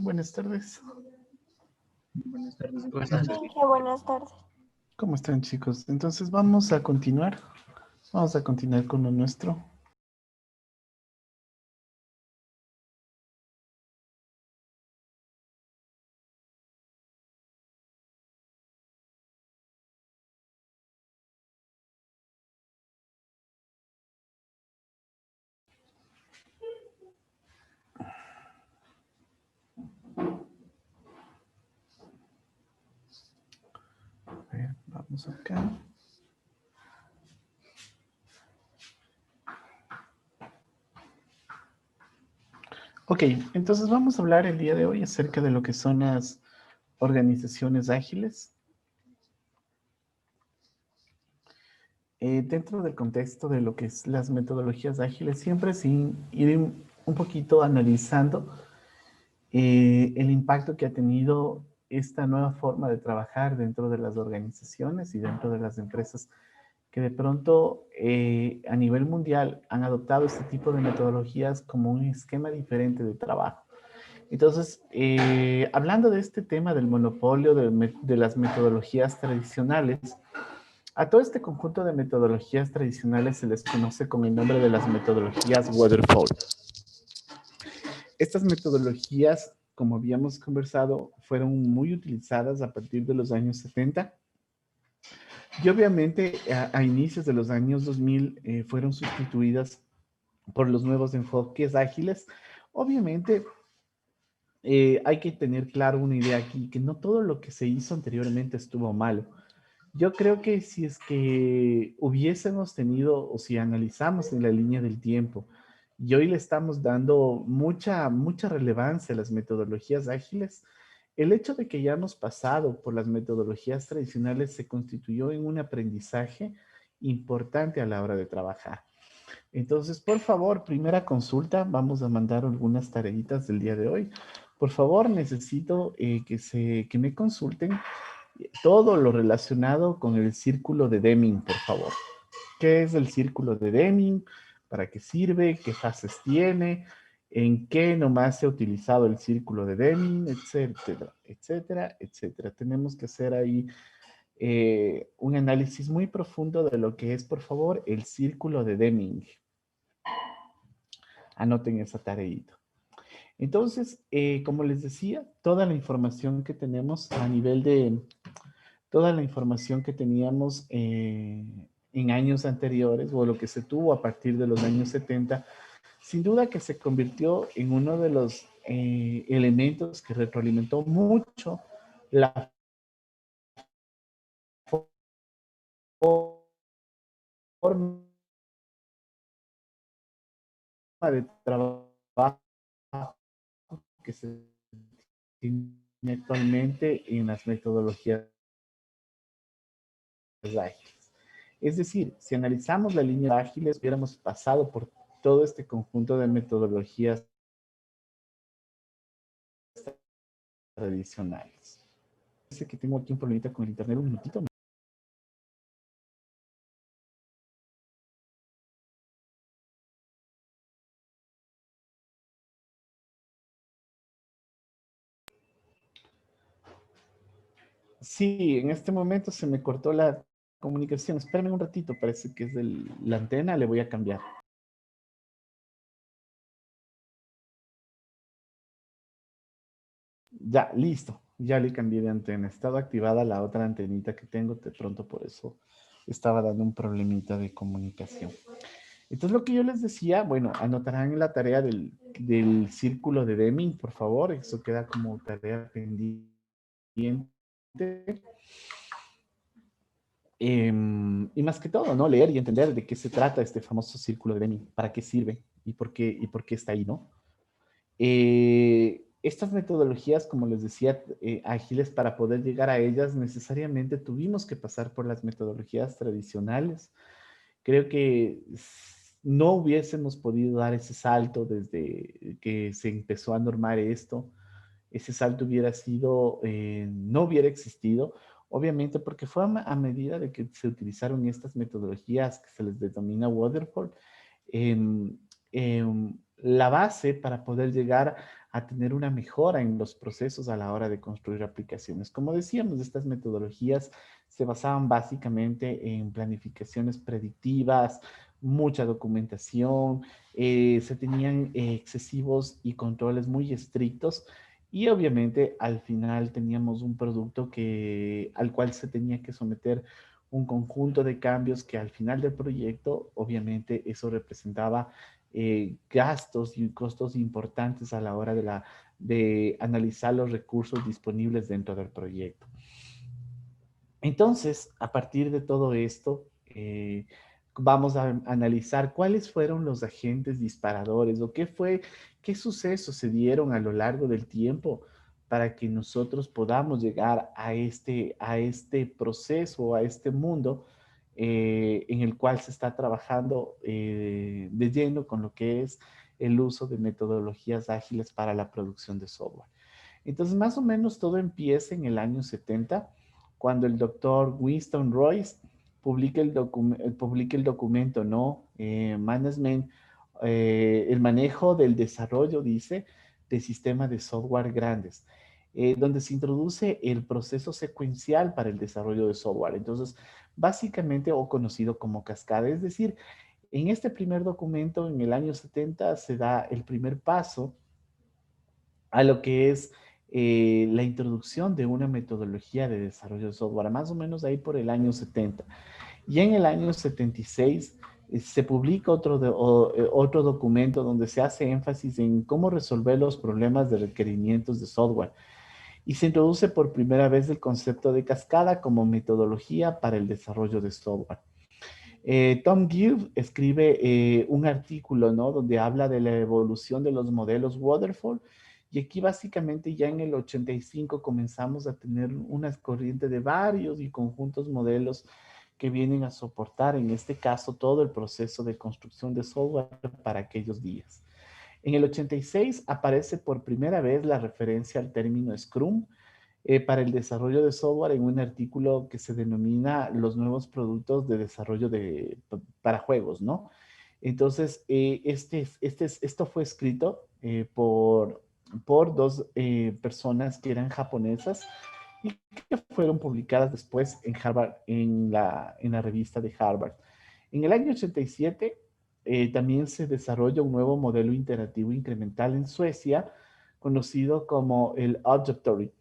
Buenas tardes. Buenas tardes. Buenas tardes. ¿Cómo están, chicos? Entonces vamos a continuar. Vamos a continuar con lo nuestro. A ver, vamos acá. Ok, entonces vamos a hablar el día de hoy acerca de lo que son las organizaciones ágiles. Dentro del contexto de lo que es las metodologías ágiles, siempre sin ir un poquito analizando el impacto que ha tenido esta nueva forma de trabajar dentro de las organizaciones y dentro de las empresas que de pronto a nivel mundial han adoptado este tipo de metodologías como un esquema diferente de trabajo. Entonces, hablando de este tema del monopolio de las metodologías tradicionales, a todo este conjunto de metodologías tradicionales se les conoce con el nombre de las metodologías Waterfall. Estas metodologías, como habíamos conversado, fueron muy utilizadas a partir de los años 70 y obviamente a inicios de los años 2000 fueron sustituidas por los nuevos enfoques ágiles. Obviamente hay que tener claro una idea aquí, que no todo lo que se hizo anteriormente estuvo malo. Yo creo que si es que hubiésemos tenido, o si analizamos en la línea del tiempo, y hoy le estamos dando mucha relevancia a las metodologías ágiles, el hecho de que hayamos pasado por las metodologías tradicionales se constituyó en un aprendizaje importante a la hora de trabajar. Entonces, por favor, primera consulta, vamos a mandar algunas tareitas del día de hoy. Por favor, necesito que me consulten todo lo relacionado con el círculo de Deming, por favor. ¿Qué es el círculo de Deming? ¿Para qué sirve? ¿Qué fases tiene? ¿En qué nomás se ha utilizado el círculo de Deming? Etcétera, etcétera, etcétera. Tenemos que hacer ahí un análisis muy profundo de lo que es, por favor, el círculo de Deming. Anoten esa tareita. Entonces, como les decía, toda la información que tenemos a nivel de, toda la información que teníamos en años anteriores o lo que se tuvo a partir de los años 70, sin duda que se convirtió en uno de los elementos que retroalimentó mucho la forma de trabajo que se tiene actualmente en las metodologías ágiles. Es decir, si analizamos la línea de ágiles, hubiéramos pasado por todo este conjunto de metodologías tradicionales. Parece que tengo aquí un problemita con el internet, un minutito. Sí, en este momento se me cortó la comunicación. Espérame un ratito, parece que es de la antena, le voy a cambiar. Ya, listo. Ya le cambié de antena. Estaba activada la otra antenita que tengo, de pronto por eso estaba dando un problemita de comunicación. Entonces, lo que yo les decía, bueno, anotarán en la tarea del círculo de Deming, por favor. Eso queda como tarea pendiente. Y más que todo, ¿no? Leer y entender de qué se trata este famoso círculo de Deming, para qué sirve y por qué está ahí, ¿no? Estas metodologías, como les decía, ágiles, para poder llegar a ellas, necesariamente tuvimos que pasar por las metodologías tradicionales. Creo que no hubiésemos podido dar ese salto desde que se empezó a normar esto. Ese salto hubiera sido, no hubiera existido, obviamente porque fue a medida de que se utilizaron estas metodologías que se les denomina waterfall, la base para poder llegar a tener una mejora en los procesos a la hora de construir aplicaciones. Como decíamos, estas metodologías se basaban básicamente en planificaciones predictivas, mucha documentación, se tenían excesivos y controles muy estrictos y obviamente al final teníamos un producto al cual se tenía que someter un conjunto de cambios que al final del proyecto, obviamente eso representaba gastos y costos importantes a la hora de analizar los recursos disponibles dentro del proyecto. Entonces, a partir de todo esto, vamos a analizar cuáles fueron los agentes disparadores o qué sucesos se dieron a lo largo del tiempo para que nosotros podamos llegar a este proceso, a este mundo en el cual se está trabajando de lleno con lo que es el uso de metodologías ágiles para la producción de software. Entonces, más o menos todo empieza en el año 70, cuando el doctor Winston Royce publica el documento, ¿no? Management, el manejo del desarrollo, dice, de sistemas de software grandes, donde se introduce el proceso secuencial para el desarrollo de software. Entonces, básicamente, o conocido como cascada, es decir, en este primer documento, en el año 70, se da el primer paso a lo que es la introducción de una metodología de desarrollo de software, más o menos ahí por el año 70. Y en el año 76 se publica otro documento donde se hace énfasis en cómo resolver los problemas de requerimientos de software. Y se introduce por primera vez el concepto de cascada como metodología para el desarrollo de software. Tom Gill escribe un artículo, ¿no? Donde habla de la evolución de los modelos Waterfall. Y aquí básicamente ya en el 85 comenzamos a tener una corriente de varios y conjuntos modelos que vienen a soportar, en este caso, todo el proceso de construcción de software para aquellos días. En el 86 aparece por primera vez la referencia al término Scrum, para el desarrollo de software en un artículo que se denomina los nuevos productos de desarrollo para juegos, ¿no? Entonces, esto fue escrito por dos personas que eran japonesas y que fueron publicadas después en Harvard, en la revista de Harvard. En el año 87 también se desarrolla un nuevo modelo interactivo incremental en Suecia, conocido como el Objectory.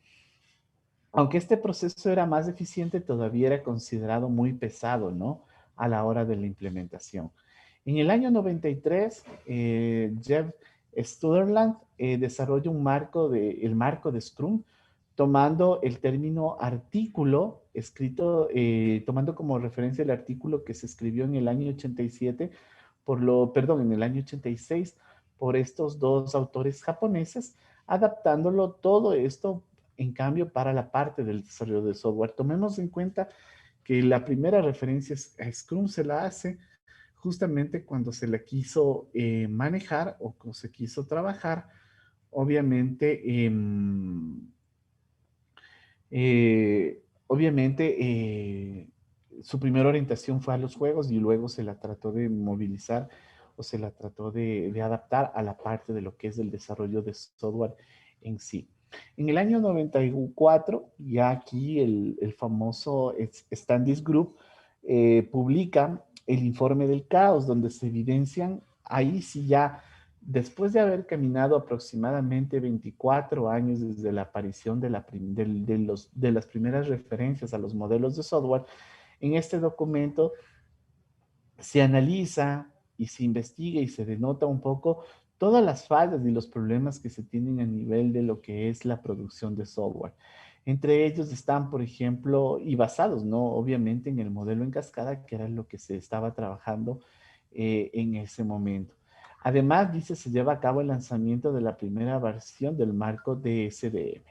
Aunque este proceso era más eficiente, todavía era considerado muy pesado, ¿no? A la hora de la implementación. En el año 93, Jeff Sutherland desarrolla el marco de Scrum, tomando el término artículo, tomando como referencia el artículo que se escribió en el año 87, en el año 86, por estos dos autores japoneses, adaptándolo todo esto en cambio para la parte del desarrollo de software. Tomemos en cuenta que la primera referencia a Scrum se la hace justamente cuando se la quiso manejar o cuando se quiso trabajar, obviamente, su primera orientación fue a los juegos y luego se la trató de movilizar o se la trató de adaptar a la parte de lo que es el desarrollo de software en sí. En el año 94, ya aquí el famoso Standish Group publica el informe del caos, donde se evidencian, ahí sí ya, después de haber caminado aproximadamente 24 años desde la aparición de las primeras referencias a los modelos de software, en este documento se analiza y se investiga y se denota un poco todas las fallas y los problemas que se tienen a nivel de lo que es la producción de software. Entre ellos están, por ejemplo, y basados, ¿no? Obviamente en el modelo en cascada, que era lo que se estaba trabajando en ese momento. Además, dice, se lleva a cabo el lanzamiento de la primera versión del marco de SDM.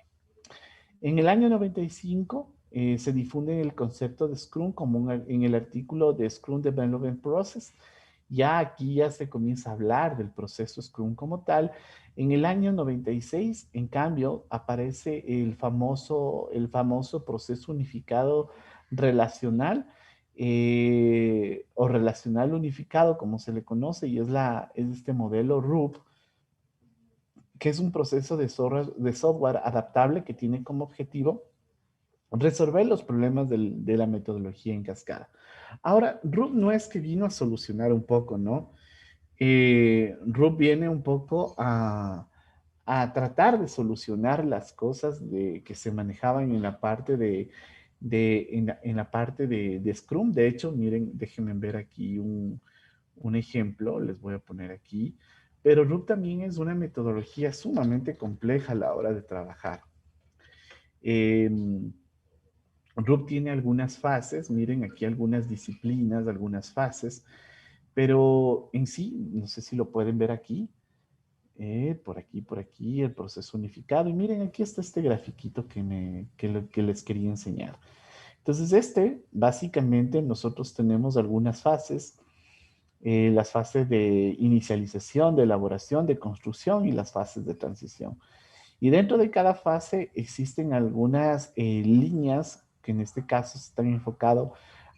En el año 95 se difunde el concepto de Scrum como en el artículo de Scrum Development Process. Ya aquí ya se comienza a hablar del proceso Scrum como tal. En el año 96, en cambio, aparece el famoso proceso unificado relacional o relacional unificado, como se le conoce, y es este modelo RUP, que es un proceso de software adaptable que tiene como objetivo resolver los problemas de la metodología en cascada. Ahora, RUB no es que vino a solucionar un poco, ¿no? RUB viene un poco a tratar de solucionar las cosas que se manejaban en la parte en la parte de Scrum. De hecho, miren, déjenme ver aquí un ejemplo, les voy a poner aquí. Pero RUB también es una metodología sumamente compleja a la hora de trabajar. RUB tiene algunas fases, miren aquí algunas disciplinas, algunas fases, pero en sí, no sé si lo pueden ver aquí, por aquí, el proceso unificado. Y miren, aquí está este grafiquito que les quería enseñar. Entonces, básicamente, nosotros tenemos algunas fases, las fases de inicialización, de elaboración, de construcción y las fases de transición. Y dentro de cada fase existen algunas líneas que en este caso están enfocadas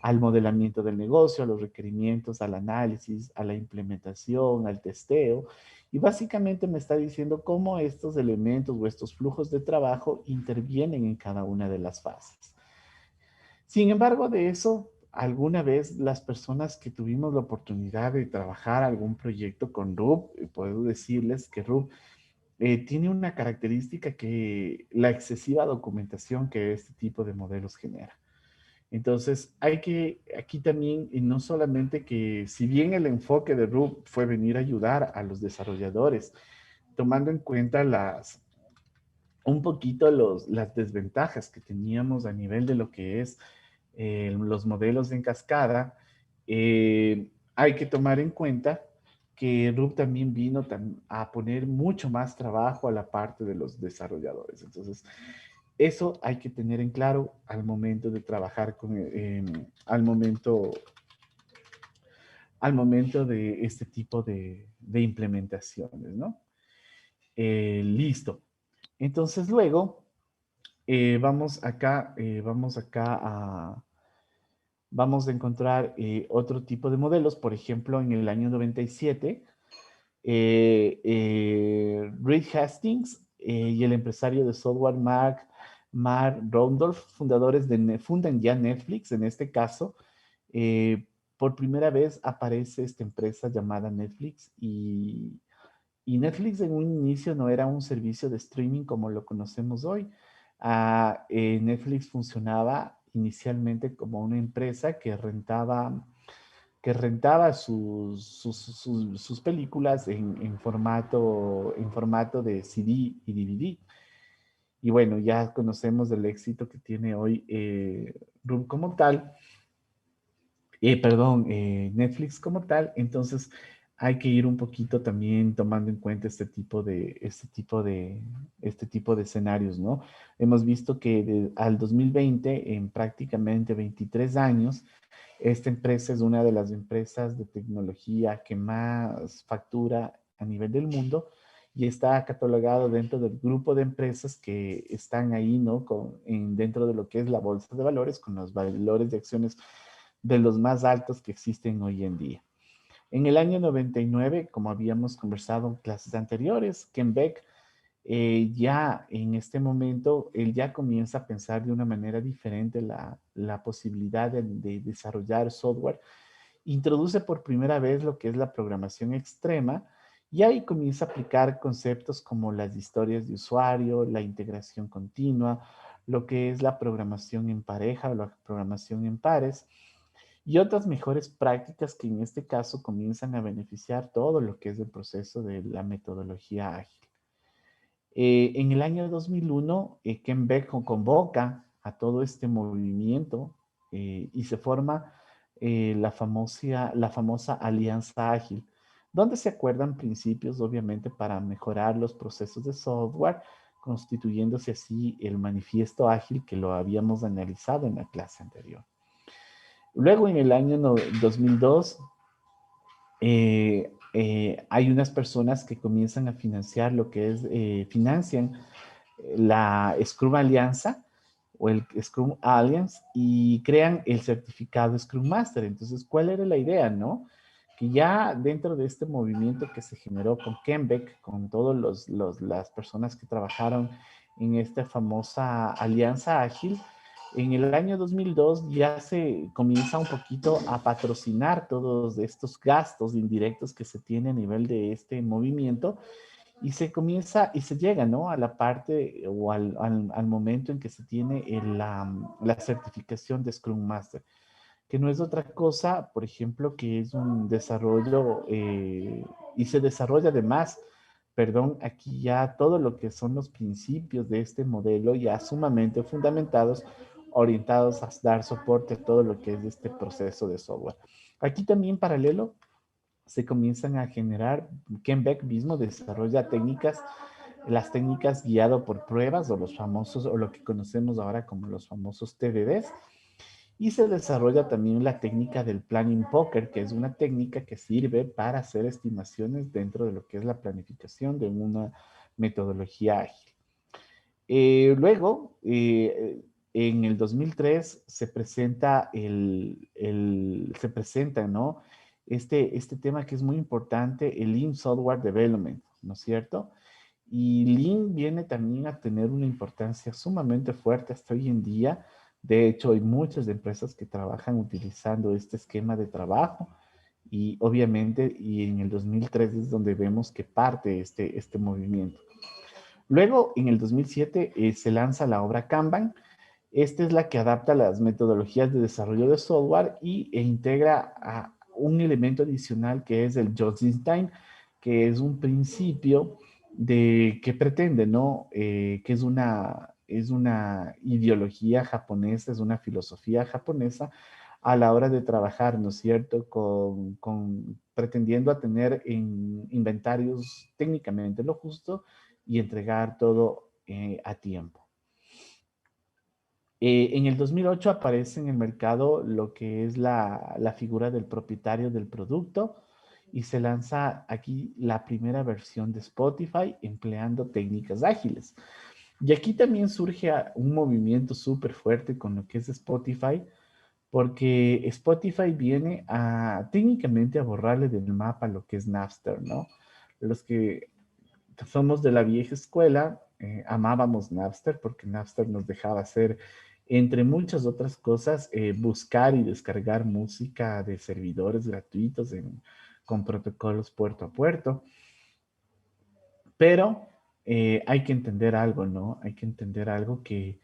al modelamiento del negocio, a los requerimientos, al análisis, a la implementación, al testeo. Y básicamente me está diciendo cómo estos elementos o estos flujos de trabajo intervienen en cada una de las fases. Sin embargo, de eso, alguna vez las personas que tuvimos la oportunidad de trabajar algún proyecto con RUB, puedo decirles que RUB tiene una característica que la excesiva documentación que este tipo de modelos genera. Entonces, aquí también, y no solamente que, si bien el enfoque de RUB fue venir a ayudar a los desarrolladores, tomando en cuenta un poquito las desventajas que teníamos a nivel de lo que es los modelos en cascada, hay que tomar en cuenta que RUB también vino a poner mucho más trabajo a la parte de los desarrolladores. Entonces, eso hay que tener en claro al momento de trabajar al momento de este tipo de implementaciones, ¿no? Listo. Entonces, luego, vamos acá vamos a encontrar otro tipo de modelos. Por ejemplo, en el año 97, Reed Hastings y el empresario de software Mark Rondorf, fundan ya Netflix. En este caso, por primera vez aparece esta empresa llamada Netflix, y Netflix en un inicio no era un servicio de streaming como lo conocemos hoy. Netflix funcionaba inicialmente como una empresa que rentaba sus películas en formato de CD y DVD. Y bueno, ya conocemos el éxito que tiene hoy Room como tal, Netflix como tal. Entonces hay que ir un poquito también tomando en cuenta este tipo de escenarios, ¿no? Hemos visto que al 2020, en prácticamente 23 años, esta empresa es una de las empresas de tecnología que más factura a nivel del mundo y está catalogado dentro del grupo de empresas que están ahí, ¿no? Dentro de lo que es la bolsa de valores, con los valores de acciones de los más altos que existen hoy en día. En el año 99, como habíamos conversado en clases anteriores, Ken Beck ya en este momento, él ya comienza a pensar de una manera diferente la posibilidad de desarrollar software. Introduce por primera vez lo que es la programación extrema y ahí comienza a aplicar conceptos como las historias de usuario, la integración continua, lo que es la programación en pareja o la programación en pares y otras mejores prácticas que en este caso comienzan a beneficiar todo lo que es el proceso de la metodología ágil. En el año 2001, Ken Beck convoca a todo este movimiento y se forma la famosa Alianza Ágil, donde se acuerdan principios, obviamente, para mejorar los procesos de software, constituyéndose así el manifiesto ágil que lo habíamos analizado en la clase anterior. Luego, en el año 2002, hay unas personas que comienzan a financiar lo que es, financian la Scrum Alianza o el Scrum Alliance y crean el certificado Scrum Master. Entonces, ¿cuál era la idea, no? que ya dentro de este movimiento que se generó con Kenbeck, con todas las personas que trabajaron en esta famosa alianza ágil, en el año 2002 ya se comienza un poquito a patrocinar todos estos gastos indirectos que se tiene a nivel de este movimiento y se comienza y se llega, ¿no? A la parte o al momento en que se tiene la certificación de Scrum Master, que no es otra cosa, por ejemplo, que es un desarrollo y se desarrolla además, perdón, aquí ya todo lo que son los principios de este modelo ya sumamente fundamentados, orientados a dar soporte a todo lo que es este proceso de software. Aquí también paralelo se comienzan a generar, Ken Beck mismo desarrolla técnicas, las técnicas guiado por pruebas o los famosos, o lo que conocemos ahora como los famosos TDDs, y se desarrolla también la técnica del planning poker, que es una técnica que sirve para hacer estimaciones dentro de lo que es la planificación de una metodología ágil. Luego, en el 2003 se presenta se presenta, ¿no? Este tema que es muy importante, el Lean Software Development, ¿no es cierto? Y Lean viene también a tener una importancia sumamente fuerte hasta hoy en día. De hecho, hay muchas empresas que trabajan utilizando este esquema de trabajo y obviamente, y en el 2003 es donde vemos que parte este movimiento. Luego, en el 2007, se lanza la obra Kanban. Esta es la que adapta las metodologías de desarrollo de software e integra a un elemento adicional que es el just in time, que es un principio que pretende, ¿no? Que es una ideología japonesa, es una filosofía japonesa a la hora de trabajar, ¿no es cierto? Pretendiendo a tener en inventarios técnicamente lo justo y entregar todo a tiempo. En el 2008 aparece en el mercado lo que es la figura del propietario del producto y se lanza aquí la primera versión de Spotify empleando técnicas ágiles. Y aquí también surge un movimiento súper fuerte con lo que es Spotify, porque Spotify viene a técnicamente a borrarle del mapa lo que es Napster, ¿no? Los que somos de la vieja escuela, amábamos Napster porque Napster nos dejaba hacer, entre muchas otras cosas, buscar y descargar música de servidores gratuitos con protocolos puerto a puerto. Pero hay que entender algo, ¿no? Hay que entender algo que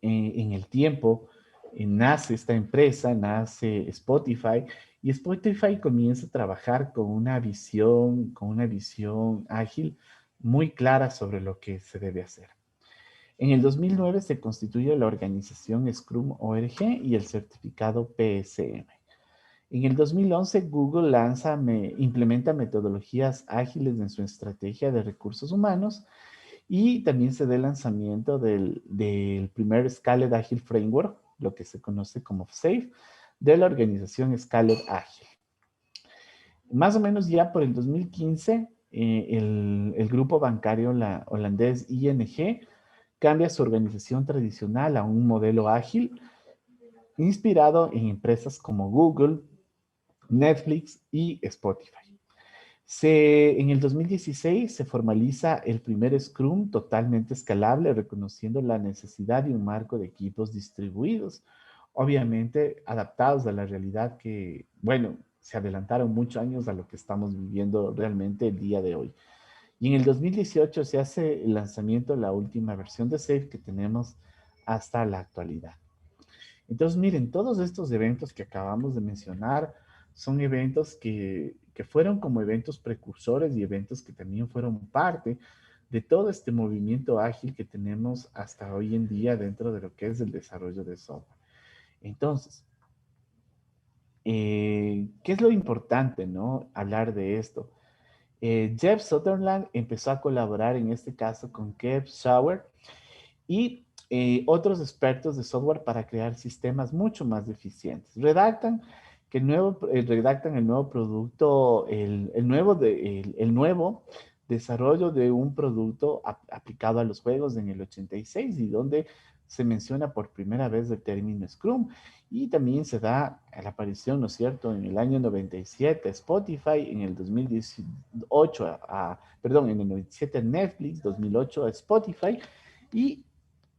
en el tiempo nace esta empresa, nace Spotify, y Spotify comienza a trabajar con una visión ágil muy clara sobre lo que se debe hacer. En el 2009 se constituye la organización Scrum ORG y el certificado PSM. En el 2011, Google implementa metodologías ágiles en su estrategia de recursos humanos y también se da el lanzamiento del primer Scaled Agile Framework, lo que se conoce como SAFe, de la organización Scaled Agile. Más o menos ya por el 2015, el grupo bancario holandés ING cambia su organización tradicional a un modelo ágil inspirado en empresas como Google, Netflix y Spotify. En el 2016 se formaliza el primer Scrum totalmente escalable, reconociendo la necesidad de un marco de equipos distribuidos, obviamente adaptados a la realidad que, bueno, se adelantaron muchos años a lo que estamos viviendo realmente el día de hoy. Y en el 2018 se hace el lanzamiento de la última versión de SAFe que tenemos hasta la actualidad. Entonces, miren, todos estos eventos que acabamos de mencionar son eventos que fueron como eventos precursores y eventos que también fueron parte de todo este movimiento ágil que tenemos hasta hoy en día dentro de lo que es el desarrollo de software. Entonces, ¿qué es lo importante, no? Hablar de esto. Jeff Sutherland empezó a colaborar en este caso con Kev Schauer y otros expertos de software para crear sistemas mucho más eficientes. Redactan el nuevo producto, el nuevo desarrollo de un producto aplicado a los juegos en el 86 y donde se menciona por primera vez el término Scrum. Y también se da la aparición, ¿no es cierto?, en el año 97 Spotify, en el 2018, perdón, en el 97 Netflix, 2008 a Spotify y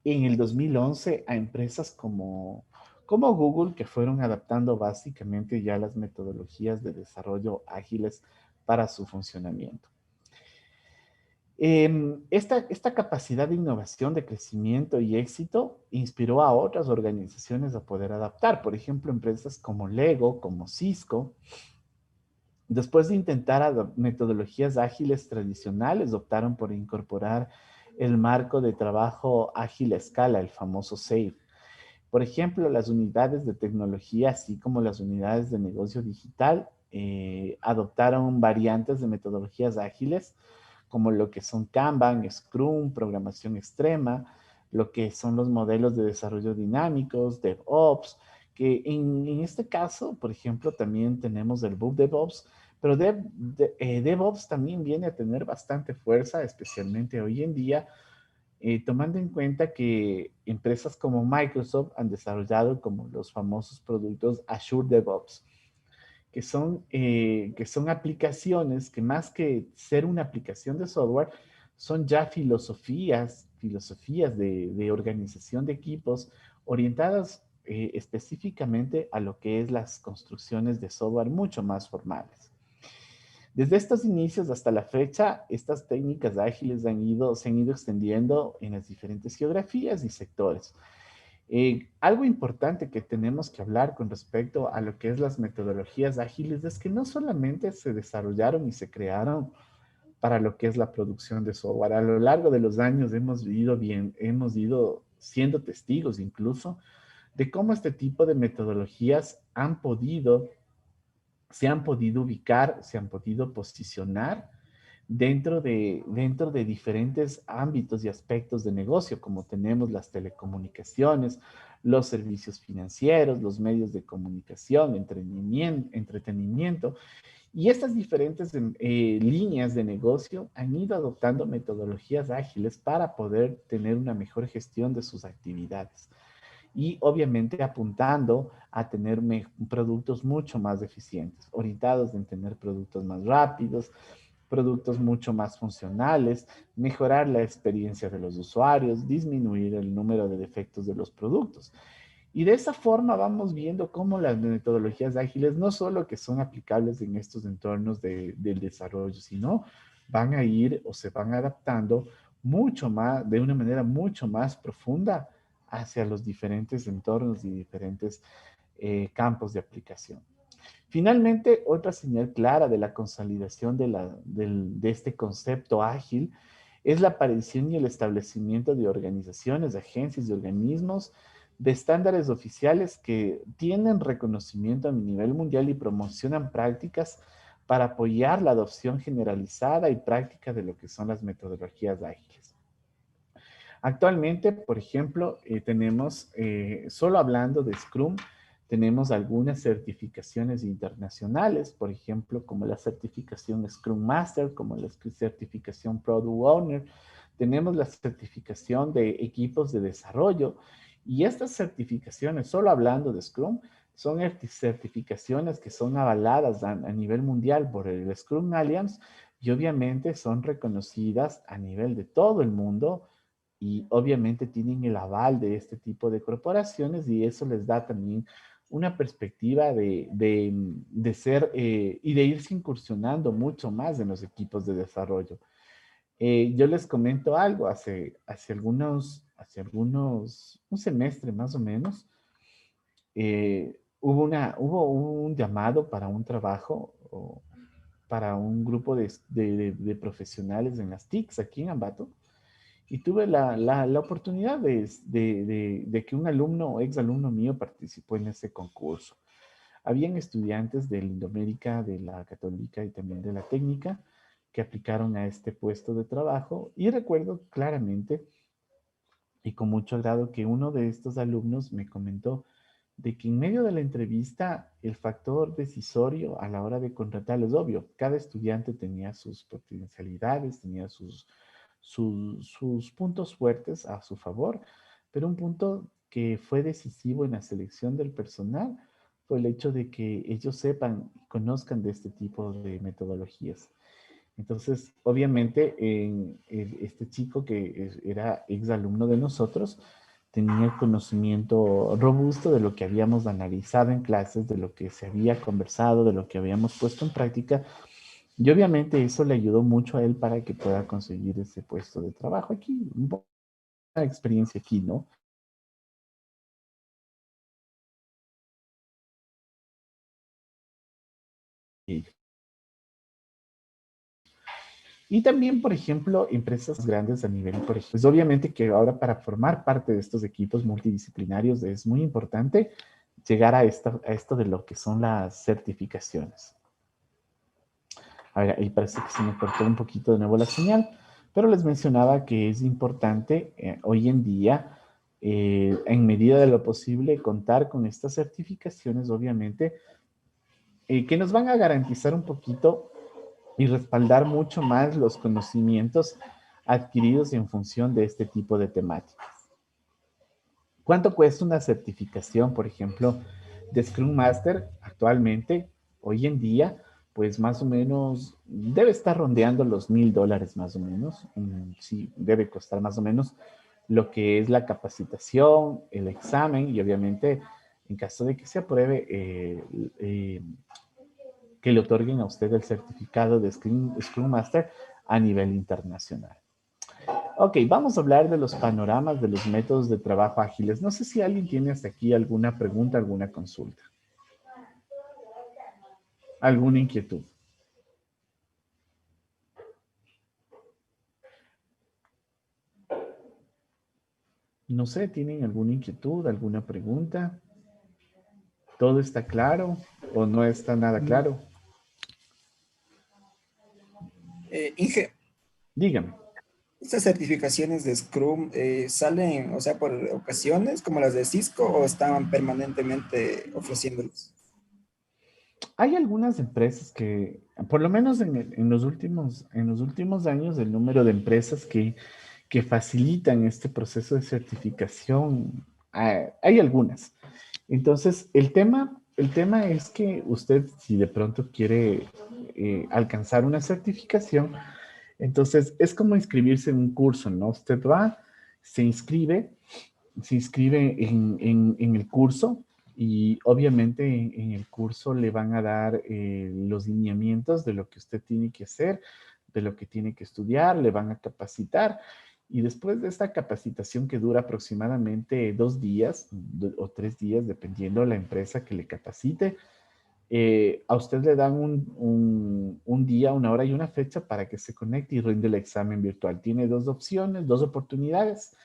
en el 2011 a empresas como Google, que fueron adaptando básicamente ya las metodologías de desarrollo ágiles para su funcionamiento. Esta capacidad de innovación, de crecimiento y éxito inspiró a otras organizaciones a poder adaptar. Por ejemplo, empresas como Lego, como Cisco, después de intentar metodologías ágiles tradicionales, optaron por incorporar el marco de trabajo ágil a escala, el famoso SAFe. Por ejemplo, las unidades de tecnología, así como las unidades de negocio digital, adoptaron variantes de metodologías ágiles, como lo que son Kanban, Scrum, programación extrema, lo que son los modelos de desarrollo dinámicos, DevOps, que en este caso, por ejemplo, también tenemos el Book DevOps, pero DevOps también viene a tener bastante fuerza, especialmente hoy en día, tomando en cuenta que empresas como Microsoft han desarrollado como los famosos productos Azure DevOps, que son aplicaciones que más que ser una aplicación de software, son ya filosofías de organización de equipos orientadas específicamente a lo que es las construcciones de software mucho más formales. Desde estos inicios hasta la fecha, estas técnicas ágiles se han ido extendiendo en las diferentes geografías y sectores. Algo importante que tenemos que hablar con respecto a lo que es las metodologías ágiles es que no solamente se desarrollaron y se crearon para lo que es la producción de software. A lo largo de los años hemos ido siendo testigos incluso de cómo este tipo de metodologías se han podido ubicar, se han podido posicionar dentro de diferentes ámbitos y aspectos de negocio, como tenemos las telecomunicaciones, los servicios financieros, los medios de comunicación, entretenimiento. Y estas diferentes líneas de negocio han ido adoptando metodologías ágiles para poder tener una mejor gestión de sus actividades y obviamente apuntando a tener productos mucho más eficientes, orientados en tener productos más rápidos, productos mucho más funcionales, mejorar la experiencia de los usuarios, disminuir el número de defectos de los productos. Y de esa forma vamos viendo cómo las metodologías ágiles no solo que son aplicables en estos entornos del desarrollo, sino van a ir o se van adaptando mucho más, de una manera mucho más profunda hacia los diferentes entornos y diferentes campos de aplicación. Finalmente, otra señal clara de la consolidación de este concepto ágil es la aparición y el establecimiento de organizaciones, agencias y organismos de estándares oficiales que tienen reconocimiento a nivel mundial y promocionan prácticas para apoyar la adopción generalizada y práctica de lo que son las metodologías ágiles. Actualmente, por ejemplo, solo hablando de Scrum, tenemos algunas certificaciones internacionales, por ejemplo, como la certificación Scrum Master, como la certificación Product Owner. Tenemos la certificación de equipos de desarrollo y estas certificaciones, solo hablando de Scrum, son certificaciones que son avaladas a nivel mundial por el Scrum Alliance y obviamente son reconocidas a nivel de todo el mundo y obviamente tienen el aval de este tipo de corporaciones y eso les da también una perspectiva de ser y de irse incursionando mucho más en los equipos de desarrollo. Yo les comento algo, un semestre más o menos, hubo un llamado para un trabajo o para un grupo de profesionales en las TICs aquí en Ambato y tuve la oportunidad de que un alumno o exalumno mío participó en ese concurso. Habían estudiantes del Indoamérica, de la Católica y también de la Técnica que aplicaron a este puesto de trabajo y recuerdo claramente y con mucho agrado que uno de estos alumnos me comentó, de que en medio de la entrevista el factor decisorio a la hora de contratar es obvio. Cada estudiante tenía sus potencialidades, tenía sus puntos fuertes a su favor, pero un punto que fue decisivo en la selección del personal fue el hecho de que ellos sepan y conozcan de este tipo de metodologías. Entonces, obviamente, este chico que era exalumno de nosotros tenía el conocimiento robusto de lo que habíamos analizado en clases, de lo que se había conversado, de lo que habíamos puesto en práctica. Y obviamente eso le ayudó mucho a él para que pueda conseguir ese puesto de trabajo aquí, un poco de experiencia aquí, ¿no? Y Y también, por ejemplo, empresas grandes a nivel, por ejemplo, pues obviamente que ahora para formar parte de estos equipos multidisciplinarios es muy importante llegar a esto de lo que son las certificaciones. A ver, ahí parece que se me cortó un poquito de nuevo la señal, pero les mencionaba que es importante hoy en día, en medida de lo posible, contar con estas certificaciones, obviamente, que nos van a garantizar un poquito y respaldar mucho más los conocimientos adquiridos en función de este tipo de temáticas. ¿Cuánto cuesta una certificación, por ejemplo, de Scrum Master actualmente, hoy en día? Pues más o menos debe estar rondeando los $1,000 más o menos. Sí, debe costar más o menos lo que es la capacitación, el examen y obviamente en caso de que se apruebe, que le otorguen a usted el certificado de Scrum Master a nivel internacional. Ok, vamos a hablar de los panoramas de los métodos de trabajo ágiles. No sé si alguien tiene hasta aquí alguna pregunta, alguna consulta, alguna inquietud. No sé, ¿tienen alguna inquietud, alguna pregunta? ¿Todo está claro o no está nada Mm, claro? Inge, Dígame. ¿estas certificaciones de Scrum salen, o sea, por ocasiones, como las de Cisco, o están permanentemente ofreciéndolas? Hay algunas empresas que, por lo menos en los últimos años, el número de empresas que facilitan este proceso de certificación, hay algunas. Entonces, el tema es que usted, si de pronto quiere alcanzar una certificación, entonces es como inscribirse en un curso, ¿no? Usted va, se inscribe, se inscribe en el curso y obviamente en el curso le van a dar los lineamientos de lo que usted tiene que hacer, de lo que tiene que estudiar, le van a capacitar y después de esta capacitación que dura aproximadamente 2 días o 3 días, dependiendo de la empresa que le capacite, a usted le dan un día, una hora y una fecha para que se conecte y rinde el examen virtual. Tiene dos opciones, dos oportunidades.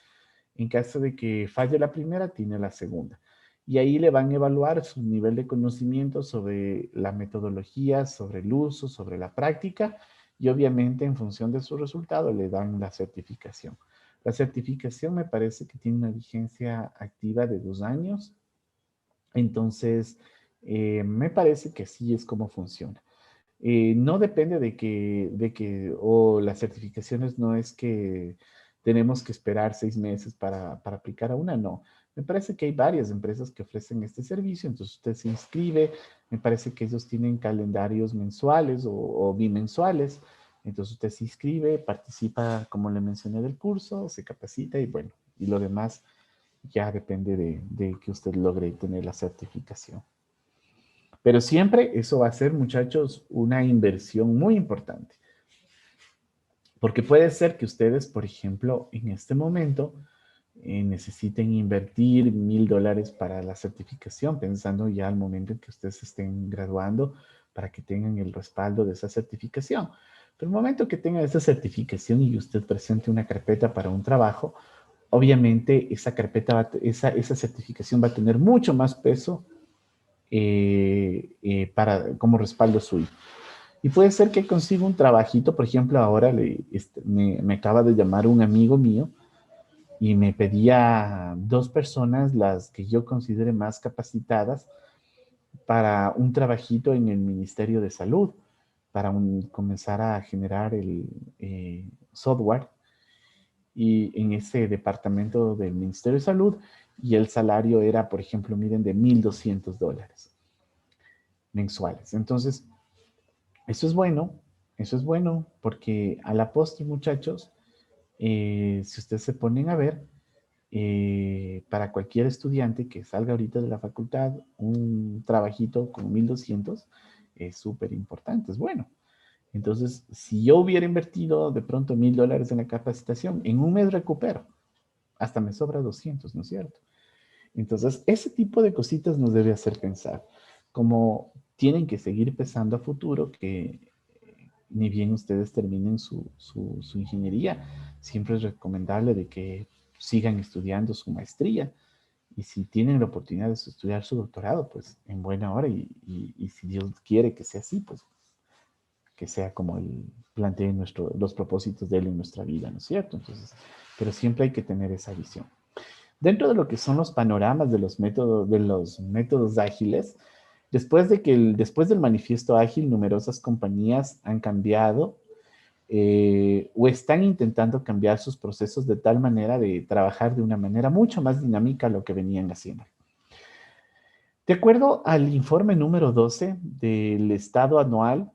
En caso de que falle la primera, tiene la segunda. Y ahí le van a evaluar su nivel de conocimiento sobre la metodología, sobre el uso, sobre la práctica y obviamente en función de su resultado le dan la certificación. La certificación me parece que tiene una vigencia activa de 2 años. Entonces, me parece que así es como funciona. No depende o las certificaciones no es que tenemos que esperar 6 meses para aplicar a una, no. Me parece que hay varias empresas que ofrecen este servicio, entonces usted se inscribe, me parece que ellos tienen calendarios mensuales o bimensuales, entonces usted se inscribe, participa, como le mencioné, del curso, se capacita y bueno, y lo demás ya depende de que usted logre tener la certificación. Pero siempre eso va a ser, muchachos, una inversión muy importante. Porque puede ser que ustedes, por ejemplo, en este momento necesiten invertir $1,000 para la certificación, pensando ya al momento en que ustedes estén graduando para que tengan el respaldo de esa certificación. Pero el momento que tenga esa certificación y usted presente una carpeta para un trabajo, obviamente esa carpeta, esa certificación va a tener mucho más peso como respaldo suyo. Y puede ser que consiga un trabajito, por ejemplo, ahora me acaba de llamar un amigo mío y me pedía 2 personas, las que yo considere más capacitadas, para un trabajito en el Ministerio de Salud, para comenzar a generar el software y en ese departamento del Ministerio de Salud, y el salario era, por ejemplo, miren, de $1,200 mensuales. Entonces, eso es bueno, eso es bueno, porque a la postre, muchachos, si ustedes se ponen a ver, para cualquier estudiante que salga ahorita de la facultad, un trabajito con 1,200 es súper importante, es bueno. Entonces, si yo hubiera invertido de pronto $1,000 en la capacitación, en un mes recupero, hasta me sobra 200, ¿no es cierto? Entonces, ese tipo de cositas nos debe hacer pensar, como tienen que seguir pesando a futuro, que ni bien ustedes terminen su ingeniería, siempre es recomendable de que sigan estudiando su maestría. Y si tienen la oportunidad de estudiar su doctorado, pues en buena hora, y si Dios quiere que sea así, pues que sea como el plantea los propósitos de él en nuestra vida, ¿no es cierto? Entonces, pero siempre hay que tener esa visión. Dentro de lo que son los panoramas de los métodos ágiles, después del manifiesto ágil, numerosas compañías han cambiado o están intentando cambiar sus procesos de tal manera de trabajar de una manera mucho más dinámica a lo que venían haciendo. De acuerdo al informe número 12 del estado anual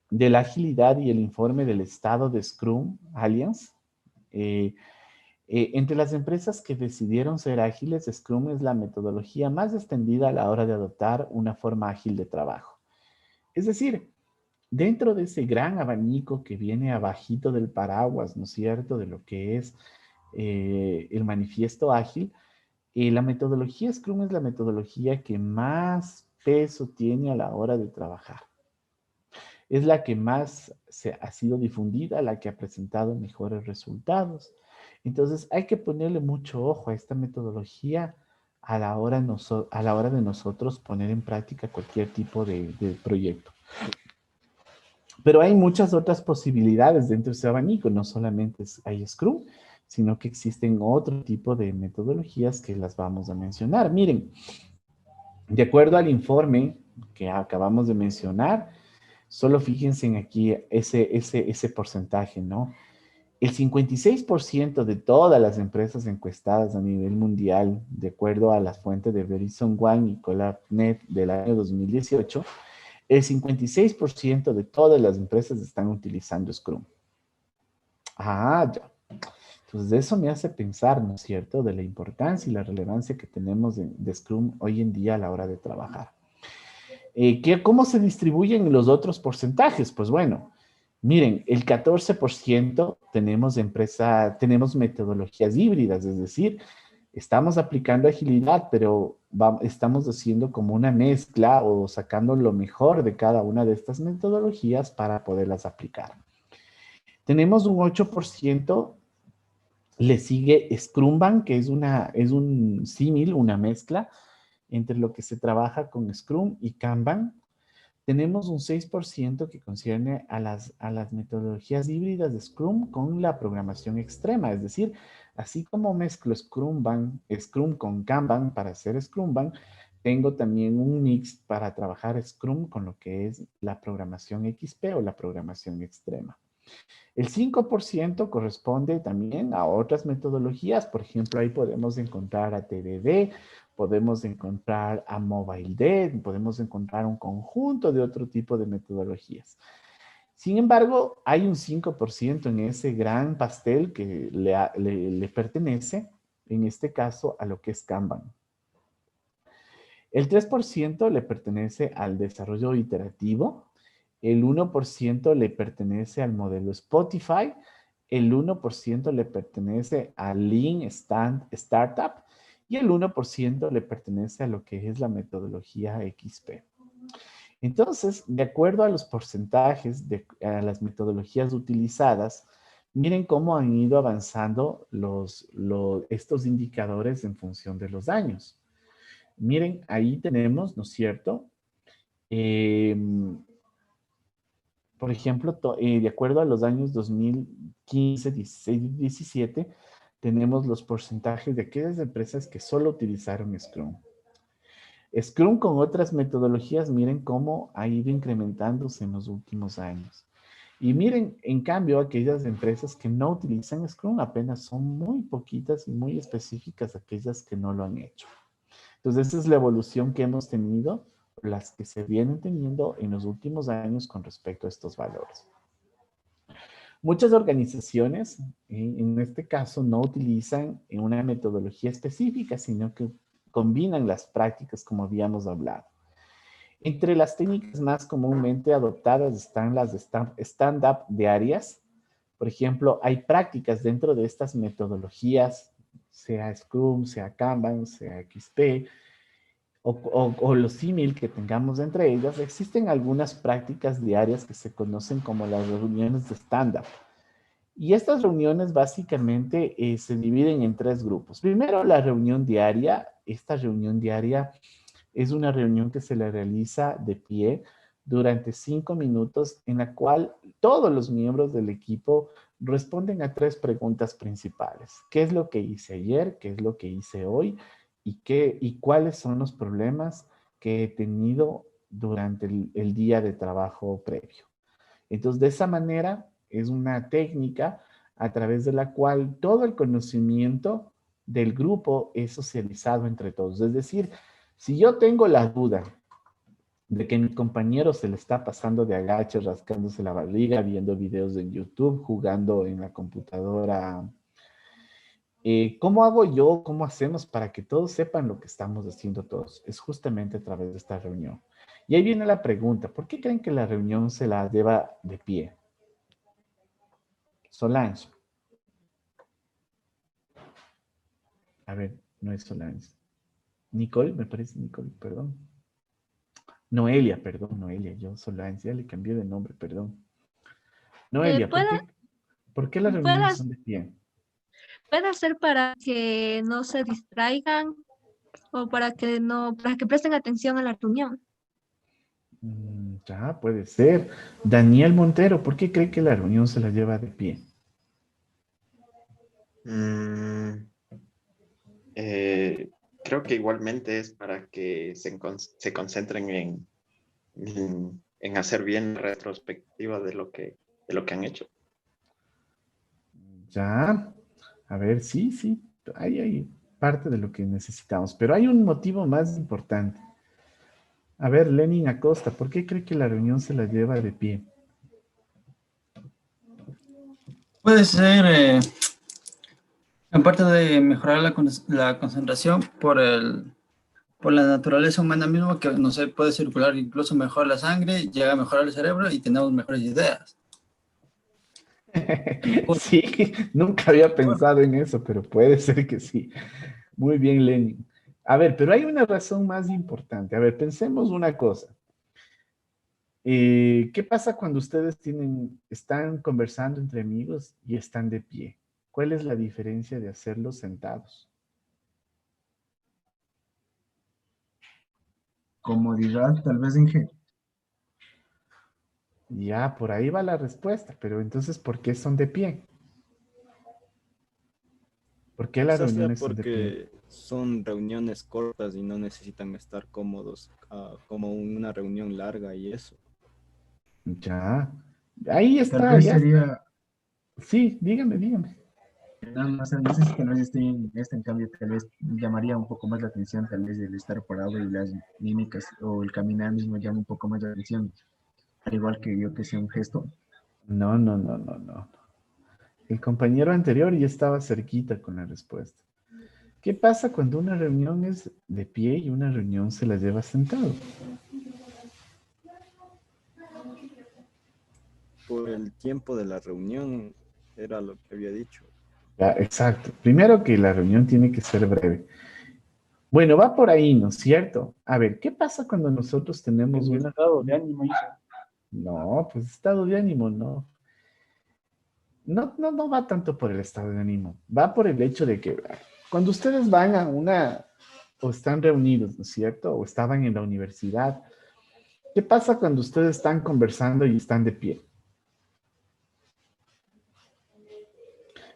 de la agilidad y el informe del estado de Scrum Alliance, eh, entre las empresas que decidieron ser ágiles, Scrum es la metodología más extendida a la hora de adoptar una forma ágil de trabajo. Es decir, dentro de ese gran abanico que viene abajito del paraguas, ¿no es cierto?, de lo que es el manifiesto ágil, la metodología Scrum es la metodología que más peso tiene a la hora de trabajar. Es la que más ha sido difundida, la que ha presentado mejores resultados. Entonces, hay que ponerle mucho ojo a esta metodología a la hora de nosotros poner en práctica cualquier tipo de proyecto. Pero hay muchas otras posibilidades dentro de ese abanico, no solamente hay Scrum, sino que existen otro tipo de metodologías que las vamos a mencionar. Miren, de acuerdo al informe que acabamos de mencionar, solo fíjense en aquí ese porcentaje, ¿no? El 56% de todas las empresas encuestadas a nivel mundial, de acuerdo a las fuentes de Verizon One y CollabNet del año 2018, el 56% de todas las empresas están utilizando Scrum. Ah, ya. Entonces, eso me hace pensar, ¿no es cierto?, de la importancia y la relevancia que tenemos de Scrum hoy en día a la hora de trabajar. ¿Cómo se distribuyen los otros porcentajes? Pues bueno, miren, el 14% tenemos metodologías híbridas, es decir, estamos aplicando agilidad, pero estamos haciendo como una mezcla o sacando lo mejor de cada una de estas metodologías para poderlas aplicar. Tenemos un 8%, le sigue Scrumban, que es un símil, una mezcla entre lo que se trabaja con Scrum y Kanban. Tenemos un 6% que concierne a las metodologías híbridas de Scrum con la programación extrema, es decir, así como mezclo Scrum con Kanban para hacer Scrumban, tengo también un mix para trabajar Scrum con lo que es la programación XP o la programación extrema. El 5% corresponde también a otras metodologías. Por ejemplo, ahí podemos encontrar a TDD, podemos encontrar a Mobile Dev, podemos encontrar un conjunto de otro tipo de metodologías. Sin embargo, hay un 5% en ese gran pastel que le pertenece, en este caso, a lo que es Kanban. El 3% le pertenece al desarrollo iterativo, el 1% le pertenece al modelo Spotify, el 1% le pertenece al Lean Startup y el 1% le pertenece a lo que es la metodología XP. Entonces, de acuerdo a los porcentajes, a las metodologías utilizadas, miren cómo han ido avanzando estos indicadores en función de los años. Miren, ahí tenemos, ¿no es cierto? Por ejemplo, de acuerdo a los años 2015, 16, 17, tenemos los porcentajes de aquellas empresas que solo utilizaron Scrum. Scrum con otras metodologías, miren cómo ha ido incrementándose en los últimos años. Y miren, en cambio, aquellas empresas que no utilizan Scrum apenas son muy poquitas y muy específicas aquellas que no lo han hecho. Entonces, esa es la evolución que hemos tenido, las que se vienen teniendo en los últimos años con respecto a estos valores. Muchas organizaciones, en este caso, no utilizan una metodología específica, sino que combinan las prácticas como habíamos hablado. Entre las técnicas más comúnmente adoptadas están las de stand-up diarias. Por ejemplo, hay prácticas dentro de estas metodologías, sea Scrum, sea Kanban, sea XP, o lo símil que tengamos entre ellas. Existen algunas prácticas diarias que se conocen como las reuniones de stand-up. Y estas reuniones básicamente se dividen en tres grupos. Primero, la reunión diaria. Esta reunión diaria es una reunión que se le realiza de pie durante 5 minutos, en la cual todos los miembros del equipo responden a tres preguntas principales. ¿Qué es lo que hice ayer? ¿Qué es lo que hice hoy? ¿Y cuáles son los problemas que he tenido durante el día de trabajo previo? Entonces, de esa manera, es una técnica a través de la cual todo el conocimiento del grupo es socializado entre todos. Es decir, si yo tengo la duda de que mi compañero se le está pasando de agache, rascándose la barriga, viendo videos en YouTube, jugando en la computadora, ¿cómo hago yo? ¿Cómo hacemos para que todos sepan lo que estamos haciendo todos? Es justamente a través de esta reunión. Y ahí viene la pregunta, ¿por qué creen que la reunión se la lleva de pie? Solange. A ver, no es Solange. Nicole, me parece Nicole, perdón. Noelia, perdón, Noelia. Yo Solange, ya le cambié de nombre, perdón. Noelia, Puede, ¿por qué las reuniones puede, son de pie? puede ser para que no se distraigan o para que presten atención a la reunión. Ya, puede ser. Daniel Montero, ¿por qué cree que la reunión se la lleva de pie? Mm, eh, Creo que igualmente es para que se concentren en hacer bien la retrospectiva de lo que han hecho. Ya, a ver, sí, sí, hay parte de lo que necesitamos, pero hay un motivo más importante. A ver, Lenin Acosta, ¿por qué cree que la reunión se la lleva de pie? Puede ser, en parte de mejorar la concentración por la naturaleza humana misma, que no sé, puede circular incluso mejor la sangre, llega a mejorar el cerebro y tenemos mejores ideas. Sí, nunca había pensado en eso, pero puede ser que sí. Muy bien, Lenin. A ver, pero hay una razón más importante. A ver, pensemos una cosa. ¿Qué pasa cuando ustedes están conversando entre amigos y están de pie? ¿Cuál es la diferencia de hacerlo sentados? Comodidad, tal vez Inge. Ya, por ahí va la respuesta, pero entonces, ¿por qué son de pie? ¿Por qué las Quizás sea reuniones son de pie? porque son reuniones cortas y no necesitan estar cómodos, como una reunión larga y eso. Ya, ahí Tal está, vez ya. sería, Sí, dígame, dígame. no sé, no sé si tal vez en cambio, tal vez llamaría un poco más la atención, tal vez el estar parado y las mímicas o el caminar mismo llama un poco más la atención, al igual que yo que sea un gesto. No, no, no, no, no. El compañero anterior ya estaba cerquita con la respuesta. ¿Qué pasa cuando una reunión es de pie y una reunión se la lleva sentado? Por el tiempo de la reunión, era lo que había dicho. Ya, exacto. Primero que la reunión tiene que ser breve. Bueno, va por ahí, ¿no es cierto? A ver, ¿qué pasa cuando nosotros tenemos En un... estado de ánimo hizo. No, pues estado de ánimo, no. No, no, no va tanto por el estado de ánimo. Va por el hecho de que cuando ustedes van a o están reunidos, ¿no es cierto? O estaban en la universidad. ¿Qué pasa cuando ustedes están conversando y están de pie?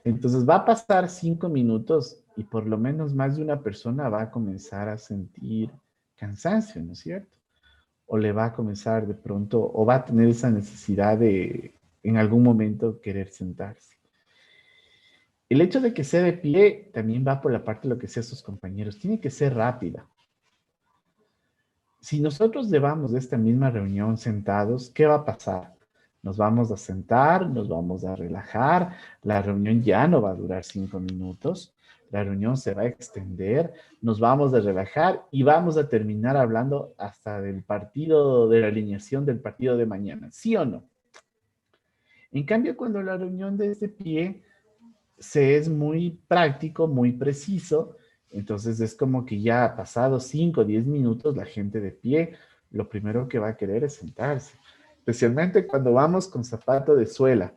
Entonces va a pasar 5 minutos y por lo menos más de una persona va a comenzar a sentir cansancio, ¿no es cierto? O le va a comenzar de pronto, o va a tener esa necesidad de en algún momento querer sentarse. El hecho de que sea de pie también va por la parte de lo que sean sus compañeros. Tiene que ser rápida. Si nosotros llevamos esta misma reunión sentados, ¿qué va a pasar? Nos vamos a sentar, nos vamos a relajar, la reunión ya no va a durar 5 minutos, la reunión se va a extender, nos vamos a relajar y vamos a terminar hablando hasta del partido, de la alineación del partido de mañana, ¿sí o no? En cambio, cuando la reunión de este pie se es muy práctico, muy preciso, entonces es como que ya ha pasado 5 o 10 minutos, la gente de pie, lo primero que va a querer es sentarse, especialmente cuando vamos con zapato de suela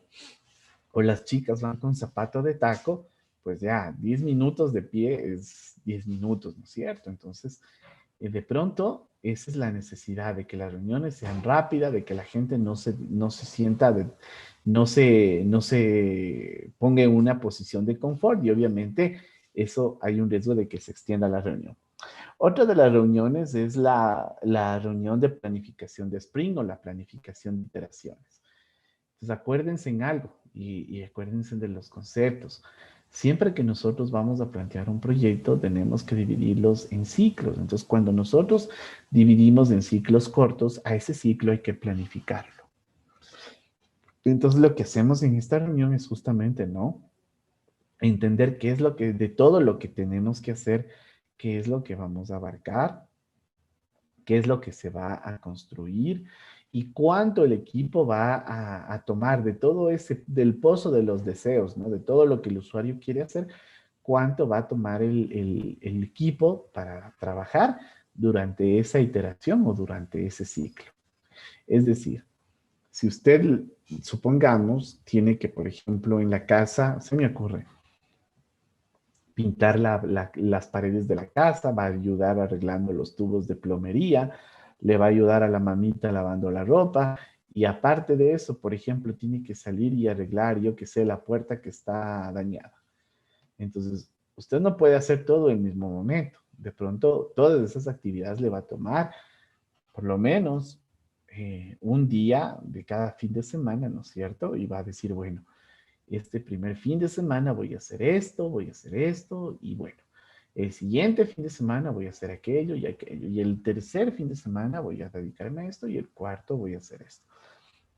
o las chicas van con zapato de taco, pues ya 10 minutos de pie es 10 minutos, ¿no es cierto? Entonces, de pronto, esa es la necesidad de que las reuniones sean rápidas, de que la gente no se sienta, no se ponga en una posición de confort y obviamente eso hay un riesgo de que se extienda la reunión. Otra de las reuniones es la reunión de planificación de sprint o la planificación de iteraciones. Entonces, acuérdense en algo y acuérdense de los conceptos. Siempre que nosotros vamos a plantear un proyecto, tenemos que dividirlos en ciclos. Entonces, cuando nosotros dividimos en ciclos cortos, a ese ciclo hay que planificarlo. Entonces, lo que hacemos en esta reunión es justamente, ¿no? Entender qué es lo que, de todo lo que tenemos que hacer, qué es lo que vamos a abarcar, qué es lo que se va a construir y cuánto el equipo va a tomar de todo ese, del pozo de los deseos, ¿no? De todo lo que el usuario quiere hacer, cuánto va a tomar el equipo para trabajar durante esa iteración o durante ese ciclo. Es decir, si usted, supongamos, tiene que, por ejemplo, en la casa, se me ocurre, pintar las paredes de la casa, va a ayudar arreglando los tubos de plomería, le va a ayudar a la mamita lavando la ropa y aparte de eso, por ejemplo, tiene que salir y arreglar, yo que sé, la puerta que está dañada. Entonces, usted no puede hacer todo en el mismo momento. De pronto, todas esas actividades le va a tomar por lo menos un día de cada fin de semana, ¿no es cierto? Y va a decir, bueno, este primer fin de semana voy a hacer esto, y bueno, el siguiente fin de semana voy a hacer aquello y aquello, y el tercer fin de semana voy a dedicarme a esto, y el cuarto voy a hacer esto.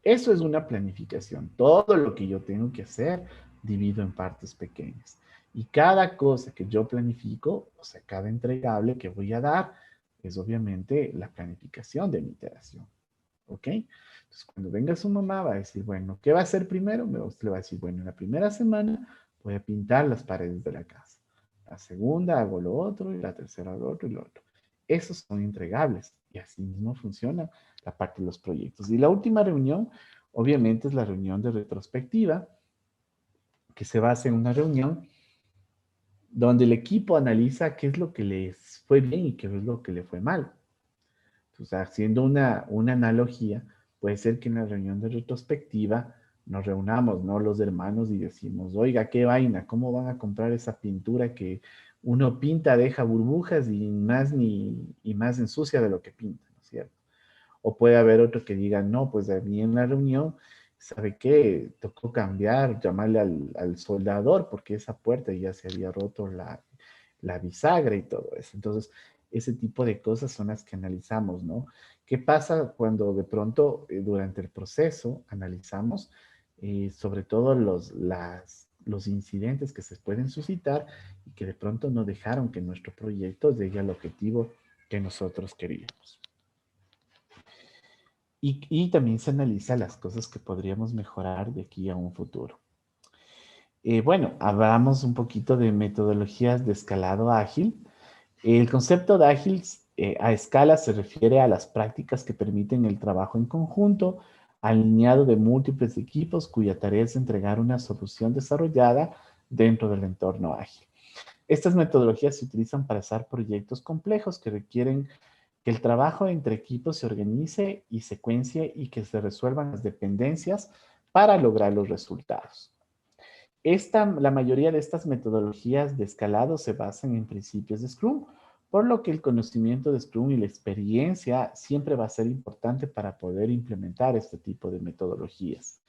Eso es una planificación. Todo lo que yo tengo que hacer, divido en partes pequeñas. Y cada cosa que yo planifico, o sea, cada entregable que voy a dar, es obviamente la planificación de mi iteración. ¿Ok? Entonces, cuando venga su mamá, va a decir, bueno, ¿qué va a hacer primero? Usted le va a decir, bueno, en la primera semana voy a pintar las paredes de la casa. La segunda hago lo otro y la tercera hago lo otro y lo otro. Esos son entregables y así mismo funciona la parte de los proyectos. Y la última reunión, obviamente, es la reunión de retrospectiva, que se basa en una reunión donde el equipo analiza qué es lo que les fue bien y qué es lo que le fue mal. Entonces, haciendo una analogía, puede ser que en la reunión de retrospectiva nos reunamos, ¿no? Los hermanos y decimos, oiga, qué vaina, ¿cómo van a comprar esa pintura que uno pinta, deja burbujas y más ensucia de lo que pinta, ¿no es cierto? O puede haber otro que diga, no, pues a mí en la reunión, ¿sabe qué? Tocó cambiar, llamarle al soldador porque esa puerta ya se había roto la bisagra y todo eso. Entonces, ese tipo de cosas son las que analizamos, ¿no? ¿Qué pasa cuando de pronto durante el proceso analizamos sobre todo los incidentes que se pueden suscitar y que de pronto no dejaron que nuestro proyecto llegue al objetivo que nosotros queríamos? Y también se analiza las cosas que podríamos mejorar de aquí a un futuro. Bueno, hablamos un poquito de metodologías de escalado ágil. El concepto de ágil a escala se refiere a las prácticas que permiten el trabajo en conjunto, alineado de múltiples equipos cuya tarea es entregar una solución desarrollada dentro del entorno ágil. Estas metodologías se utilizan para hacer proyectos complejos que requieren que el trabajo entre equipos se organice y secuencie y que se resuelvan las dependencias para lograr los resultados. La mayoría de estas metodologías de escalado se basan en principios de Scrum, por lo que el conocimiento de Scrum y la experiencia siempre va a ser importante para poder implementar este tipo de metodologías.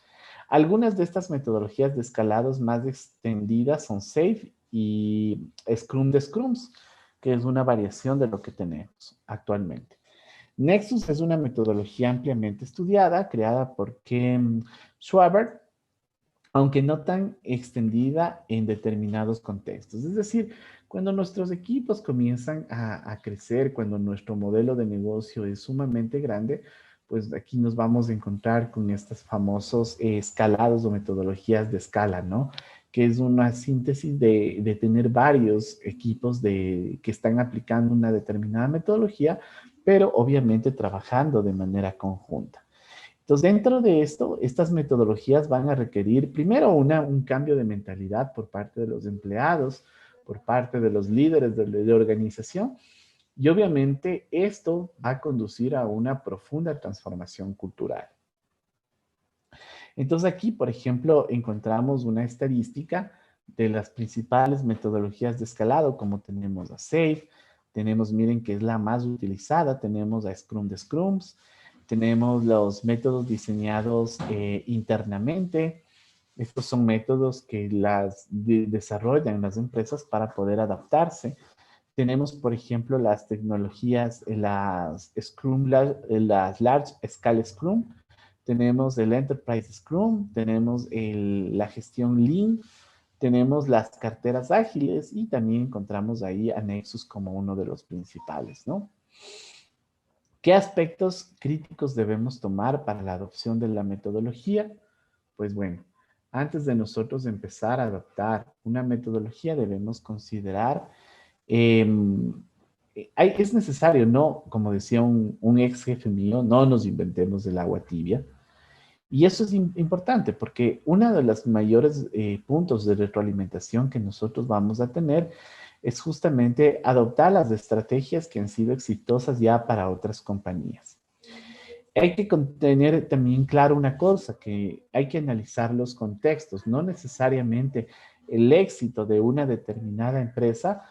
Algunas de estas metodologías de escalados más extendidas son SAFe y Scrum de Scrums, que es una variación de lo que tenemos actualmente. Nexus es una metodología ampliamente estudiada, creada por Ken Schwaber, aunque no tan extendida en determinados contextos. Es decir, cuando nuestros equipos comienzan a crecer, cuando nuestro modelo de negocio es sumamente grande, pues aquí nos vamos a encontrar con estos famosos escalados o metodologías de escala, ¿no? Que es una síntesis de tener varios equipos que están aplicando una determinada metodología, pero obviamente trabajando de manera conjunta. Entonces, dentro de esto, estas metodologías van a requerir primero un cambio de mentalidad por parte de los empleados, por parte de los líderes de organización, y obviamente esto va a conducir a una profunda transformación cultural. Entonces aquí, por ejemplo, encontramos una estadística de las principales metodologías de escalado, como tenemos a SAFe, tenemos, miren, que es la más utilizada, tenemos a Scrum de Scrums, tenemos los métodos diseñados internamente. Estos son métodos que desarrollan las empresas para poder adaptarse. Tenemos, por ejemplo, las tecnologías, las Scrum, las Large Scale Scrum. Tenemos el Enterprise Scrum, tenemos la gestión Lean, tenemos las carteras ágiles y también encontramos ahí a Nexus como uno de los principales, ¿no? ¿Qué aspectos críticos debemos tomar para la adopción de la metodología? Pues bueno, antes de nosotros empezar a adoptar una metodología debemos considerar, es necesario, ¿no? Como decía un ex jefe mío, no nos inventemos el agua tibia. Y eso es importante porque uno de los mayores puntos de retroalimentación que nosotros vamos a tener es justamente adoptar las estrategias que han sido exitosas ya para otras compañías. Hay que tener también claro una cosa, que hay que analizar los contextos. No necesariamente el éxito de una determinada empresa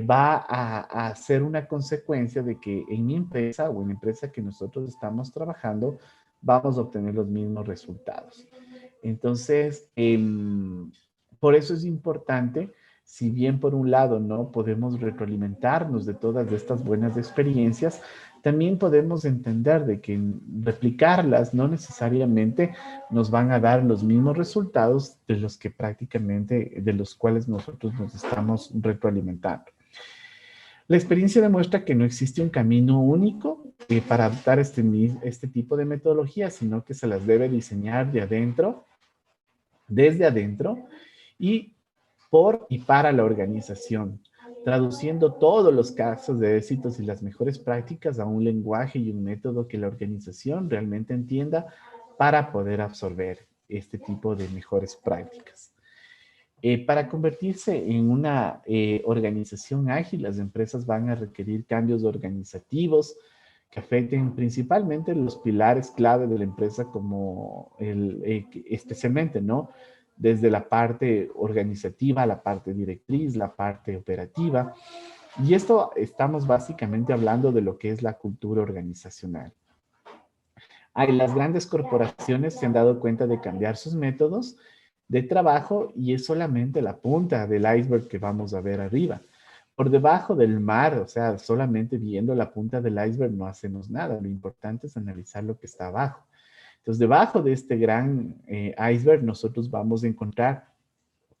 va a ser una consecuencia de que en mi empresa o en la empresa que nosotros estamos trabajando vamos a obtener los mismos resultados. Entonces, por eso es importante, si bien por un lado no podemos retroalimentarnos de todas estas buenas experiencias, también podemos entender de que replicarlas no necesariamente nos van a dar los mismos resultados de los que prácticamente, de los cuales nosotros nos estamos retroalimentando. La experiencia demuestra que no existe un camino único para adaptar este tipo de metodologías, sino que se las debe diseñar desde adentro y por y para la organización, traduciendo todos los casos de éxitos y las mejores prácticas a un lenguaje y un método que la organización realmente entienda para poder absorber este tipo de mejores prácticas. Para convertirse en una organización ágil, las empresas van a requerir cambios organizativos que afecten principalmente los pilares clave de la empresa, como especialmente, ¿no? Desde la parte organizativa, la parte directriz, la parte operativa. Y esto estamos básicamente hablando de lo que es la cultura organizacional. Las grandes corporaciones se han dado cuenta de cambiar sus métodos de trabajo y es solamente la punta del iceberg que vamos a ver arriba. Por debajo del mar, o sea, solamente viendo la punta del iceberg no hacemos nada. Lo importante es analizar lo que está abajo. Entonces, debajo de este gran iceberg, nosotros vamos a encontrar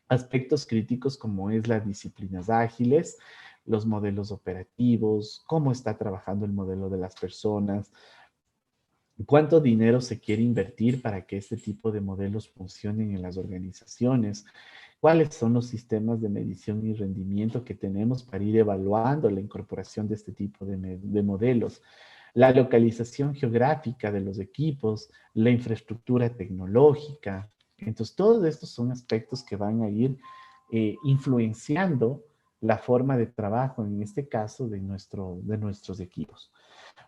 aspectos críticos como es las disciplinas ágiles, los modelos operativos, cómo está trabajando el modelo de las personas, cuánto dinero se quiere invertir para que este tipo de modelos funcionen en las organizaciones, cuáles son los sistemas de medición y rendimiento que tenemos para ir evaluando la incorporación de este tipo de modelos, la localización geográfica de los equipos, la infraestructura tecnológica. Entonces, todos estos son aspectos que van a ir influenciando la forma de trabajo, en este caso, de nuestros equipos.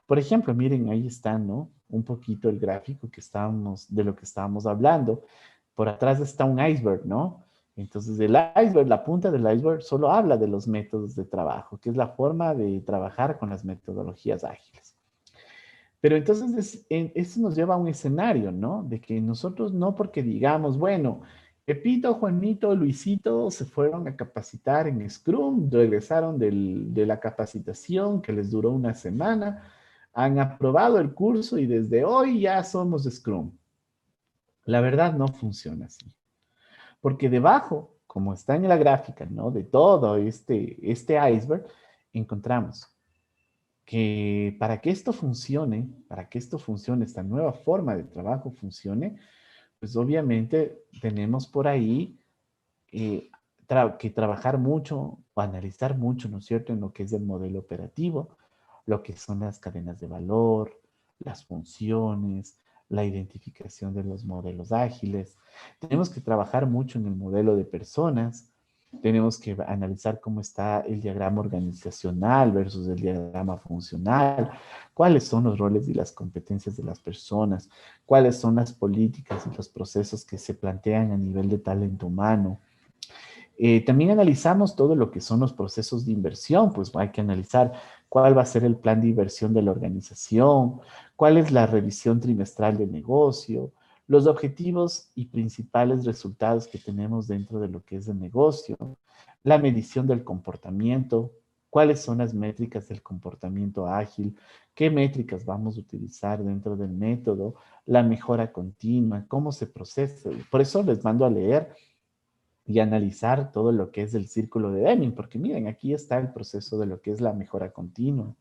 Por ejemplo, miren, ahí está, ¿no? Un poquito el gráfico de lo que estábamos hablando. Por atrás está un iceberg, ¿no? Entonces, el iceberg, la punta del iceberg, solo habla de los métodos de trabajo, que es la forma de trabajar con las metodologías ágiles. Pero entonces, esto nos lleva a un escenario, ¿no? De que nosotros no porque digamos, bueno, Pepito, Juanito, Luisito se fueron a capacitar en Scrum, regresaron de la capacitación que les duró una semana, han aprobado el curso y desde hoy ya somos Scrum. La verdad no funciona así. Porque debajo, como está en la gráfica, ¿no? De todo este iceberg, encontramos que para que esto funcione, esta nueva forma de trabajo funcione, pues obviamente tenemos por ahí que trabajar mucho o analizar mucho, ¿no es cierto?, en lo que es el modelo operativo, lo que son las cadenas de valor, las funciones, la identificación de los modelos ágiles. Tenemos que trabajar mucho en el modelo de personas. Tenemos que analizar cómo está el diagrama organizacional versus el diagrama funcional, cuáles son los roles y las competencias de las personas, cuáles son las políticas y los procesos que se plantean a nivel de talento humano. También analizamos todo lo que son los procesos de inversión, pues hay que analizar cuál va a ser el plan de inversión de la organización, cuál es la revisión trimestral del negocio, los objetivos y principales resultados que tenemos dentro de lo que es el negocio, la medición del comportamiento, cuáles son las métricas del comportamiento ágil, qué métricas vamos a utilizar dentro del método, la mejora continua, cómo se procesa. Por eso les mando a leer y analizar todo lo que es el círculo de Deming, porque miren, aquí está el proceso de lo que es la mejora continua.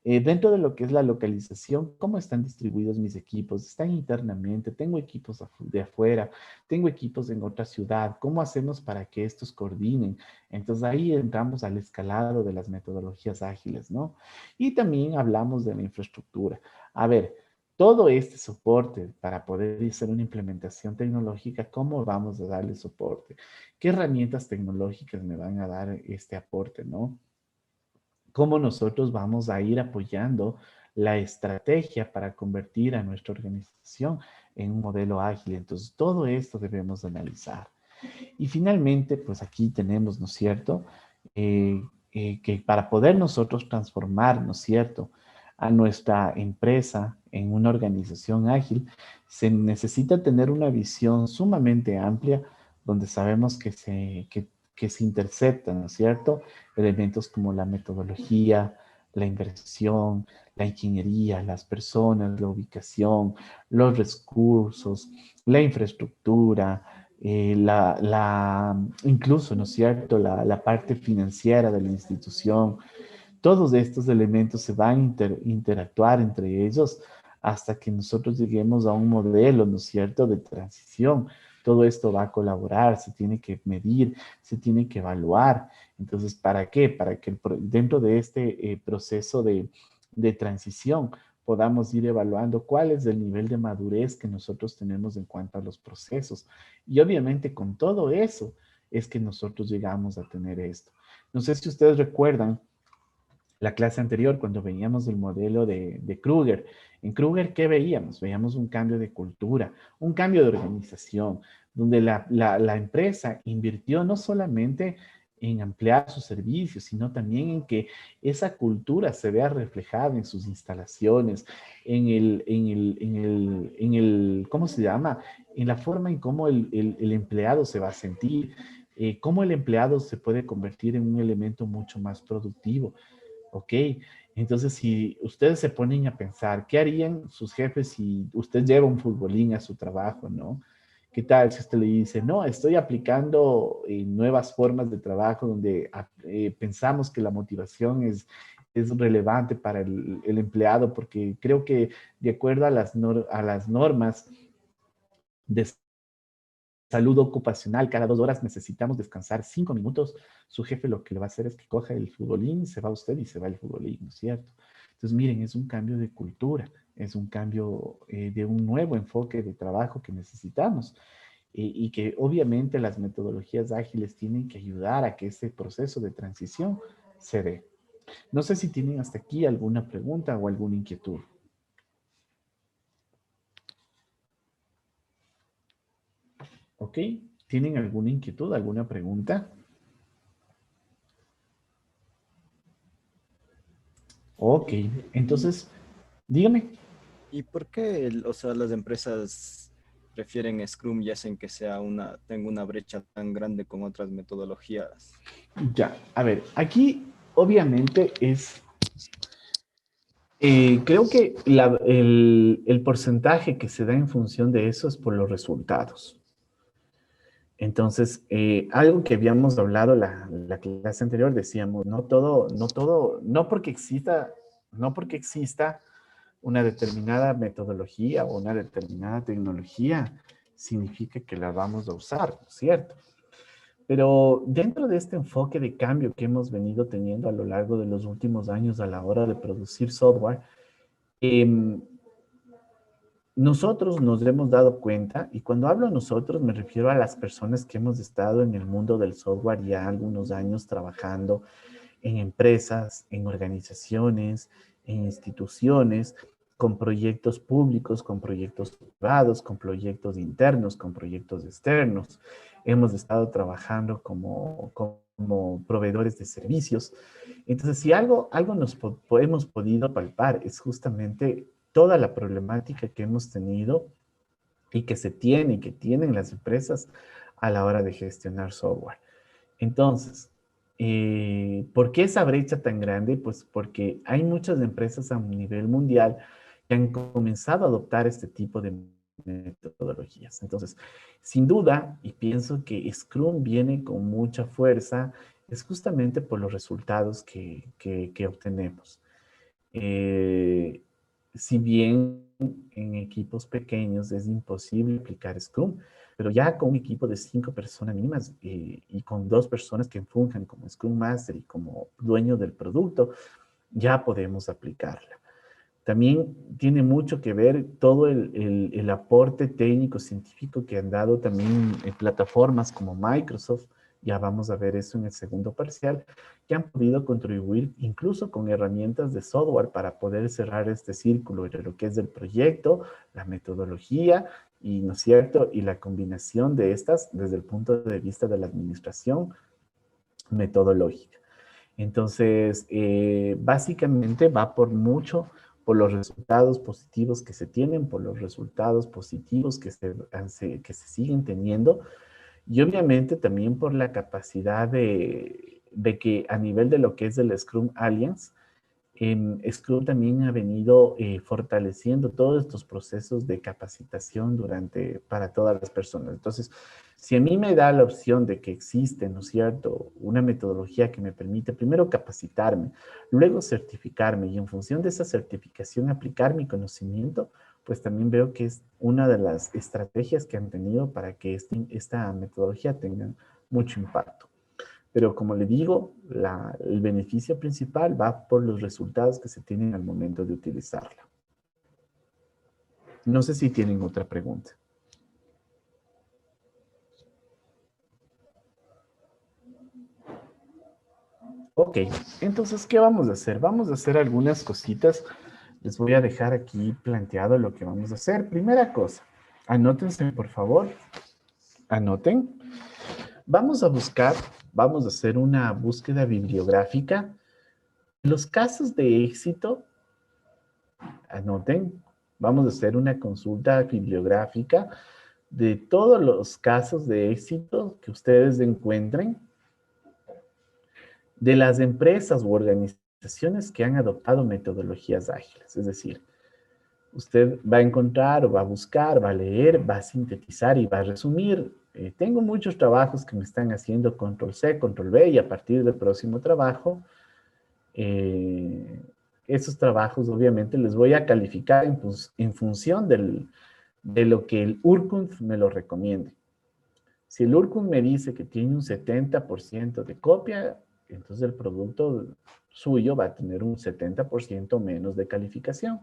Dentro de lo que es la localización, ¿cómo están distribuidos mis equipos? ¿Están internamente? ¿Tengo equipos de afuera? ¿Tengo equipos en otra ciudad? ¿Cómo hacemos para que estos coordinen? Entonces ahí entramos al escalado de las metodologías ágiles, ¿no? Y también hablamos de la infraestructura. A ver, todo este soporte para poder hacer una implementación tecnológica, ¿cómo vamos a darle soporte? ¿Qué herramientas tecnológicas me van a dar este aporte, no? ¿Cómo nosotros vamos a ir apoyando la estrategia para convertir a nuestra organización en un modelo ágil? Entonces, todo esto debemos analizar. Y finalmente, pues aquí tenemos, ¿no es cierto?, que para poder nosotros transformar, ¿no es cierto?, a nuestra empresa en una organización ágil, se necesita tener una visión sumamente amplia donde sabemos que se interceptan, ¿no es cierto?, elementos como la metodología, la inversión, la ingeniería, las personas, la ubicación, los recursos, la infraestructura, incluso, ¿no es cierto?, la parte financiera de la institución. Todos estos elementos se van a interactuar entre ellos hasta que nosotros lleguemos a un modelo, ¿no es cierto?, de transición. Todo esto va a colaborar, se tiene que medir, se tiene que evaluar. Entonces, ¿para qué? Para que dentro de este proceso de transición podamos ir evaluando cuál es el nivel de madurez que nosotros tenemos en cuanto a los procesos. Y obviamente con todo eso es que nosotros llegamos a tener esto. No sé si ustedes recuerdan la clase anterior, cuando veíamos el modelo de Kruger. En Kruger, ¿qué veíamos? Veíamos un cambio de cultura, un cambio de organización, donde la empresa invirtió no solamente en ampliar sus servicios, sino también en que esa cultura se vea reflejada en sus instalaciones, ¿cómo se llama? En la forma en cómo el empleado se va a sentir, cómo el empleado se puede convertir en un elemento mucho más productivo. Ok, entonces si ustedes se ponen a pensar, ¿qué harían sus jefes si usted lleva un futbolín a su trabajo, no? ¿Qué tal si usted le dice, no, estoy aplicando nuevas formas de trabajo donde pensamos que la motivación es relevante para el empleado porque creo que de acuerdo a a las normas de salud ocupacional, cada 2 horas necesitamos descansar 5 minutos, su jefe lo que le va a hacer es que coja el futbolín, se va usted y se va el futbolín, ¿no es cierto? Entonces, miren, es un cambio de cultura, es un cambio de un nuevo enfoque de trabajo que necesitamos y que obviamente las metodologías ágiles tienen que ayudar a que ese proceso de transición se dé. No sé si tienen hasta aquí alguna pregunta o alguna inquietud. ¿Ok? ¿Tienen alguna inquietud, alguna pregunta? Ok, entonces, dígame. ¿Y por qué, o sea, las empresas prefieren Scrum y hacen que sea tenga una brecha tan grande con otras metodologías? Ya, a ver, aquí obviamente creo que el porcentaje que se da en función de eso es por los resultados. Entonces, algo que habíamos hablado la clase anterior, decíamos, no porque exista una determinada metodología o una determinada tecnología, significa que la vamos a usar, ¿no es cierto? Pero dentro de este enfoque de cambio que hemos venido teniendo a lo largo de los últimos años a la hora de producir software, em, nosotros nos hemos dado cuenta, y cuando hablo nosotros me refiero a las personas que hemos estado en el mundo del software ya algunos años trabajando en empresas, en organizaciones, en instituciones, con proyectos públicos, con proyectos privados, con proyectos internos, con proyectos externos. Hemos estado trabajando como proveedores de servicios. Entonces, si algo hemos podido palpar es justamente toda la problemática que hemos tenido y que se tiene y que tienen las empresas a la hora de gestionar software. Entonces, ¿por qué esa brecha tan grande? Pues porque hay muchas empresas a nivel mundial que han comenzado a adoptar este tipo de metodologías. Entonces, sin duda, y pienso que Scrum viene con mucha fuerza, es justamente por los resultados que obtenemos. Eh, si bien en equipos pequeños es imposible aplicar Scrum, pero ya con un equipo de 5 personas mínimas y con 2 personas que funjan como Scrum Master y como dueño del producto, ya podemos aplicarla. También tiene mucho que ver todo el aporte técnico científico que han dado también en plataformas como Microsoft, ya vamos a ver eso en el segundo parcial, que han podido contribuir incluso con herramientas de software para poder cerrar este círculo entre lo que es el proyecto, la metodología y, ¿no es cierto?, y la combinación de estas desde el punto de vista de la administración metodológica. Entonces, básicamente va por mucho por los resultados positivos que se tienen, por los resultados positivos que se siguen teniendo y obviamente también por la capacidad de que a nivel de lo que es el Scrum Alliance, Scrum también ha venido fortaleciendo todos estos procesos de capacitación para todas las personas. Entonces, si a mí me da la opción de que existe, ¿no es cierto?, una metodología que me permite primero capacitarme, luego certificarme y en función de esa certificación aplicar mi conocimiento, pues también veo que es una de las estrategias que han tenido para que esta metodología tenga mucho impacto. Pero como le digo, el beneficio principal va por los resultados que se tienen al momento de utilizarla. No sé si tienen otra pregunta. Ok, entonces, ¿qué vamos a hacer? Vamos a hacer algunas cositas. Les voy a dejar aquí planteado lo que vamos a hacer. Primera cosa, anótense, por favor. Anoten. Vamos a hacer una búsqueda bibliográfica. Los casos de éxito, anoten, vamos a hacer una consulta bibliográfica de todos los casos de éxito que ustedes encuentren de las empresas u organizaciones que han adoptado metodologías ágiles. Es decir, usted va a encontrar o va a buscar, va a leer, va a sintetizar y va a resumir. Tengo muchos trabajos que me están haciendo control C, control V y a partir del próximo trabajo, esos trabajos obviamente les voy a calificar en función de lo que el URCUNF me lo recomiende. Si el URCUNF me dice que tiene un 70% de copia, entonces el producto suyo va a tener un 70% menos de calificación.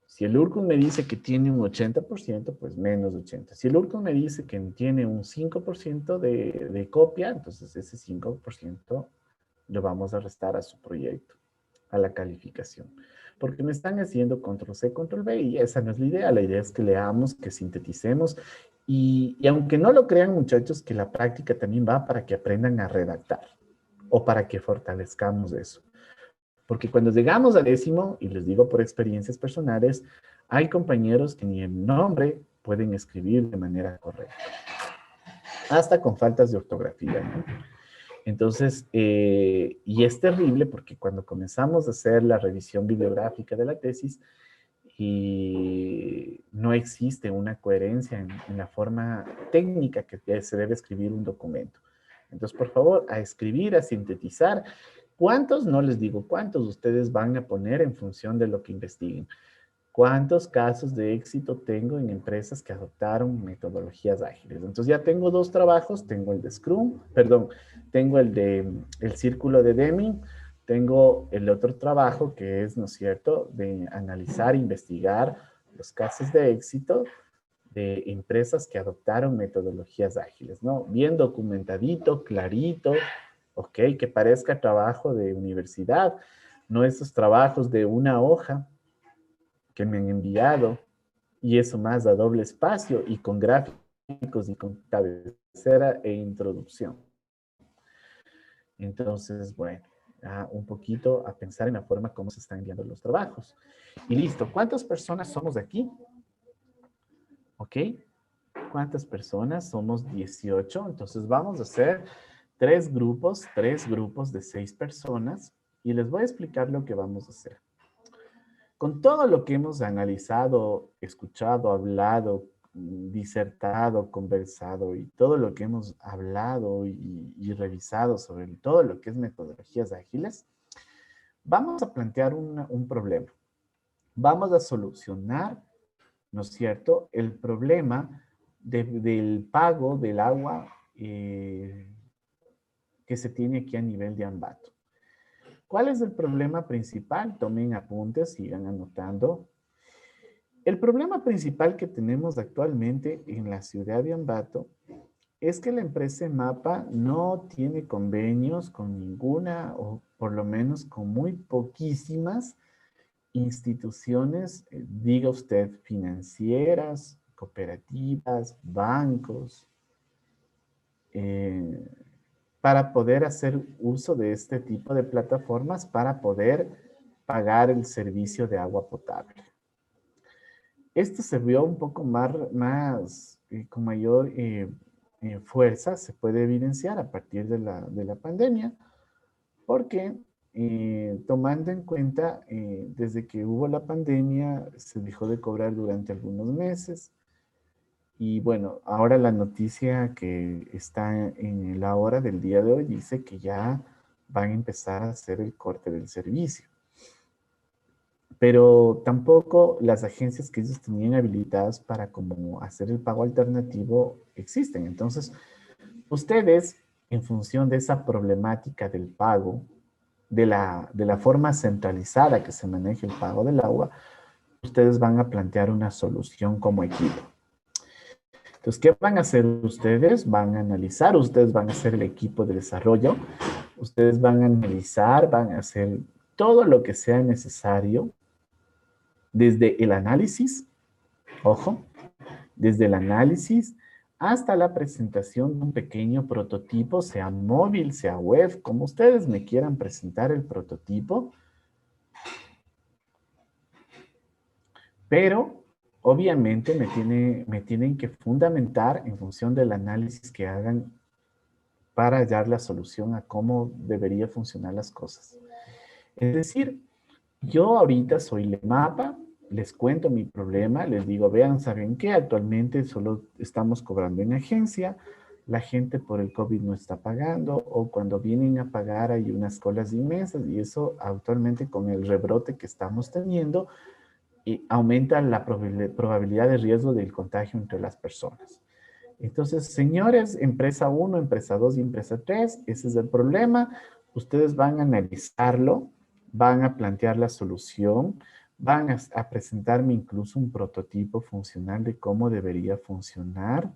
Si el URCUNF me dice que tiene un 80%, pues menos 80. Si el URCUNF me dice que tiene un 5% de copia, entonces ese 5% lo vamos a restar a su proyecto, a la calificación. Porque me están haciendo control C, control V y esa no es la idea. La idea es que leamos, que sinteticemos Y aunque no lo crean, muchachos, que la práctica también va para que aprendan a redactar o para que fortalezcamos eso. Porque cuando llegamos a 10º, y les digo por experiencias personales, hay compañeros que ni el nombre pueden escribir de manera correcta, hasta con faltas de ortografía, ¿no? Entonces, y es terrible porque cuando comenzamos a hacer la revisión bibliográfica de la tesis, y no existe una coherencia en la forma técnica que se debe escribir un documento. Entonces, por favor, a escribir, a sintetizar. ¿Cuántos? No les digo cuántos ustedes van a poner en función de lo que investiguen. ¿Cuántos casos de éxito tengo en empresas que adoptaron metodologías ágiles? Entonces ya tengo 2 trabajos, tengo el de Scrum, perdón, tengo el de el círculo de Deming, tengo el otro trabajo que es, ¿no es cierto?, de analizar, investigar los casos de éxito de empresas que adoptaron metodologías ágiles, ¿no? Bien documentadito, clarito, ok, que parezca trabajo de universidad, no esos trabajos de una hoja que me han enviado, y eso más a doble espacio y con gráficos y con cabecera e introducción. Entonces, bueno, un poquito a pensar en la forma como se están enviando los trabajos. Y listo, ¿cuántas personas somos aquí? ¿Ok? ¿Cuántas personas? Somos 18. Entonces vamos a hacer 3 grupos de 6 personas y les voy a explicar lo que vamos a hacer. Con todo lo que hemos analizado, escuchado, hablado, disertado, conversado y todo lo que hemos hablado y revisado sobre todo lo que es metodologías ágiles, vamos a plantear un problema. Vamos a solucionar, ¿no es cierto?, el problema del pago del agua que se tiene aquí a nivel de Ambato. ¿Cuál es el problema principal? Tomen apuntes, sigan anotando. El problema principal que tenemos actualmente en la ciudad de Ambato es que la empresa Mapa no tiene convenios con ninguna, o por lo menos con muy poquísimas instituciones, diga usted, financieras, cooperativas, bancos, para poder hacer uso de este tipo de plataformas para poder pagar el servicio de agua potable. Esto se vio un poco más con mayor fuerza, se puede evidenciar a partir de la pandemia, porque tomando en cuenta, desde que hubo la pandemia, se dejó de cobrar durante algunos meses. Y bueno, ahora la noticia que está en la hora del día de hoy dice que ya van a empezar a hacer el corte del servicio. Pero tampoco las agencias que ellos tenían habilitadas para como hacer el pago alternativo existen. Entonces, ustedes, en función de esa problemática del pago, de la forma centralizada que se maneja el pago del agua, ustedes van a plantear una solución como equipo. Entonces, ¿qué van a hacer ustedes? Van a analizar, ustedes van a ser el equipo de desarrollo, ustedes van a analizar, van a hacer todo lo que sea necesario, desde el análisis, ojo, desde el análisis hasta la presentación de un pequeño prototipo, sea móvil, sea web, como ustedes me quieran presentar el prototipo. Pero, obviamente, me tienen que fundamentar en función del análisis que hagan para hallar la solución a cómo debería funcionar las cosas. Es decir, yo ahorita soy Lemapa, les cuento mi problema, les digo, vean, ¿saben qué? Actualmente solo estamos cobrando en agencia, la gente por el COVID no está pagando, o cuando vienen a pagar hay unas colas inmensas, y eso actualmente con el rebrote que estamos teniendo, y aumenta la probabilidad de riesgo del contagio entre las personas. Entonces, señores, empresa 1, empresa 2 y empresa 3, ese es el problema. Ustedes van a analizarlo, van a plantear la solución, van a presentarme incluso un prototipo funcional de cómo debería funcionar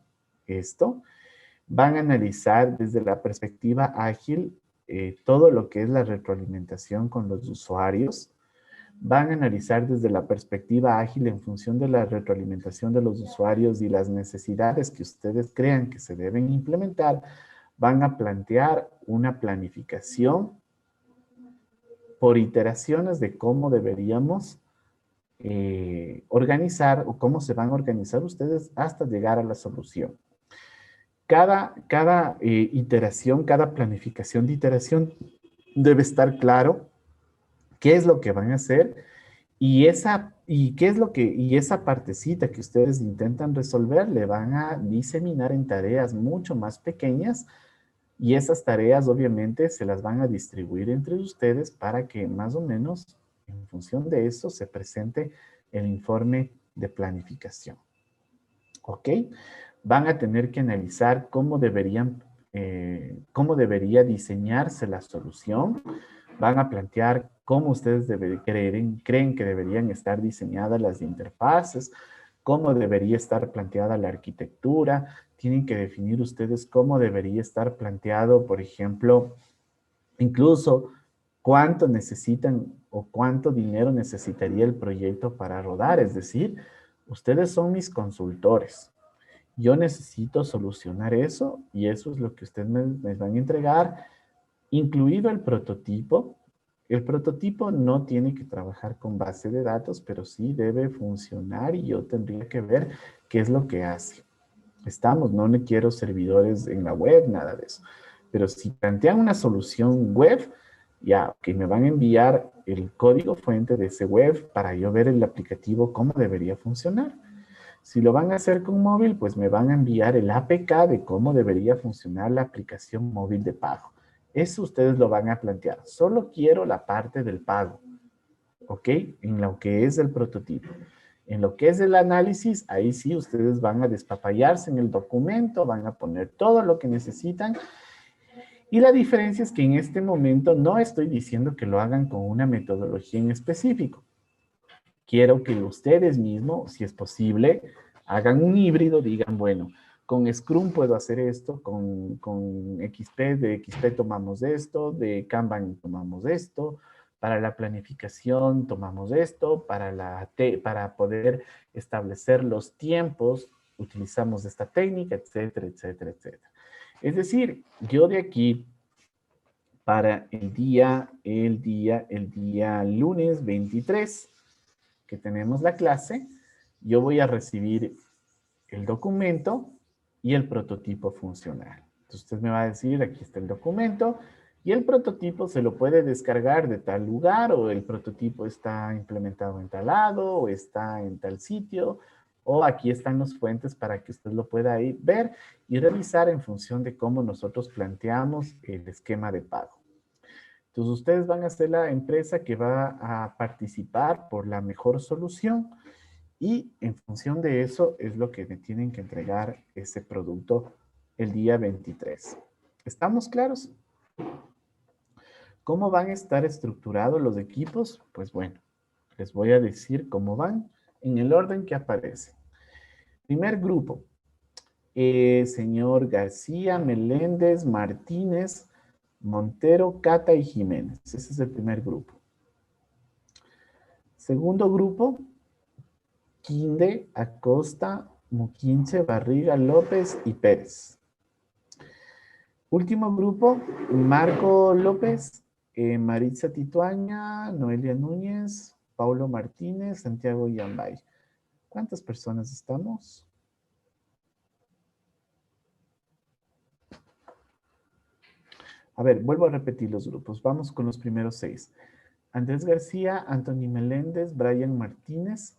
esto. Van a analizar desde la perspectiva ágil todo lo que es la retroalimentación con los usuarios. van a analizar desde la perspectiva ágil en función de la retroalimentación de los usuarios y las necesidades que ustedes crean que se deben implementar, van a plantear una planificación por iteraciones de cómo deberíamos organizar o cómo se van a organizar ustedes hasta llegar a la solución. Cada iteración, cada planificación de iteración debe estar claro qué es lo que van a hacer y esa partecita que ustedes intentan resolver le van a diseminar en tareas mucho más pequeñas y esas tareas obviamente se las van a distribuir entre ustedes para que más o menos en función de eso se presente el informe de planificación. ¿Ok? Van a tener que analizar cómo debería diseñarse la solución. Van a plantear cómo ustedes creen que deberían estar diseñadas las interfaces, cómo debería estar planteada la arquitectura. Tienen que definir ustedes cómo debería estar planteado, por ejemplo, incluso cuánto necesitan o cuánto dinero necesitaría el proyecto para rodar. Es decir, ustedes son mis consultores. Yo necesito solucionar eso y eso es lo que ustedes me van a entregar, incluido el prototipo. El prototipo no tiene que trabajar con base de datos, pero sí debe funcionar y yo tendría que ver qué es lo que hace. No le quiero servidores en la web, nada de eso. Pero si plantean una solución web, ya, que me van a enviar el código fuente de ese web para yo ver el aplicativo cómo debería funcionar. Si lo van a hacer con móvil, pues me van a enviar el APK de cómo debería funcionar la aplicación móvil de pago. Eso ustedes lo van a plantear. Solo quiero la parte del pago, ¿ok? En lo que es el prototipo. En lo que es el análisis, ahí sí ustedes van a despapallarse en el documento, van a poner todo lo que necesitan. Y la diferencia es que en este momento no estoy diciendo que lo hagan con una metodología en específico. Quiero que ustedes mismos, si es posible, hagan un híbrido, digan, bueno, con Scrum puedo hacer esto, con XP, de XP tomamos esto, de Kanban tomamos esto, para la planificación tomamos esto, para poder establecer los tiempos utilizamos esta técnica, etcétera, etcétera, etcétera. Es decir, yo de aquí para el día lunes 23, que tenemos la clase, yo voy a recibir el documento y el prototipo funcional. Entonces usted me va a decir, aquí está el documento y el prototipo se lo puede descargar de tal lugar o el prototipo está implementado en tal lado o está en tal sitio o aquí están las fuentes para que usted lo pueda ir, ver y revisar en función de cómo nosotros planteamos el esquema de pago. Entonces, ustedes van a ser la empresa que va a participar por la mejor solución y en función de eso es lo que me tienen que entregar ese producto el día 23. ¿Estamos claros? ¿Cómo van a estar estructurados los equipos? Pues bueno, les voy a decir cómo van en el orden que aparece. Primer grupo, señor García, Meléndez, Martínez, Montero, Cata y Jiménez. Ese es el primer grupo. Segundo grupo, Quinde, Acosta, Muquinche, Barriga, López y Pérez. Último grupo, Marco López, Maritza Tituaña, Noelia Núñez, Paulo Martínez, Santiago Yambay. ¿Cuántas personas estamos? A ver, vuelvo a repetir los grupos. Vamos con los primeros 6. Andrés García, Anthony Meléndez, Brian Martínez,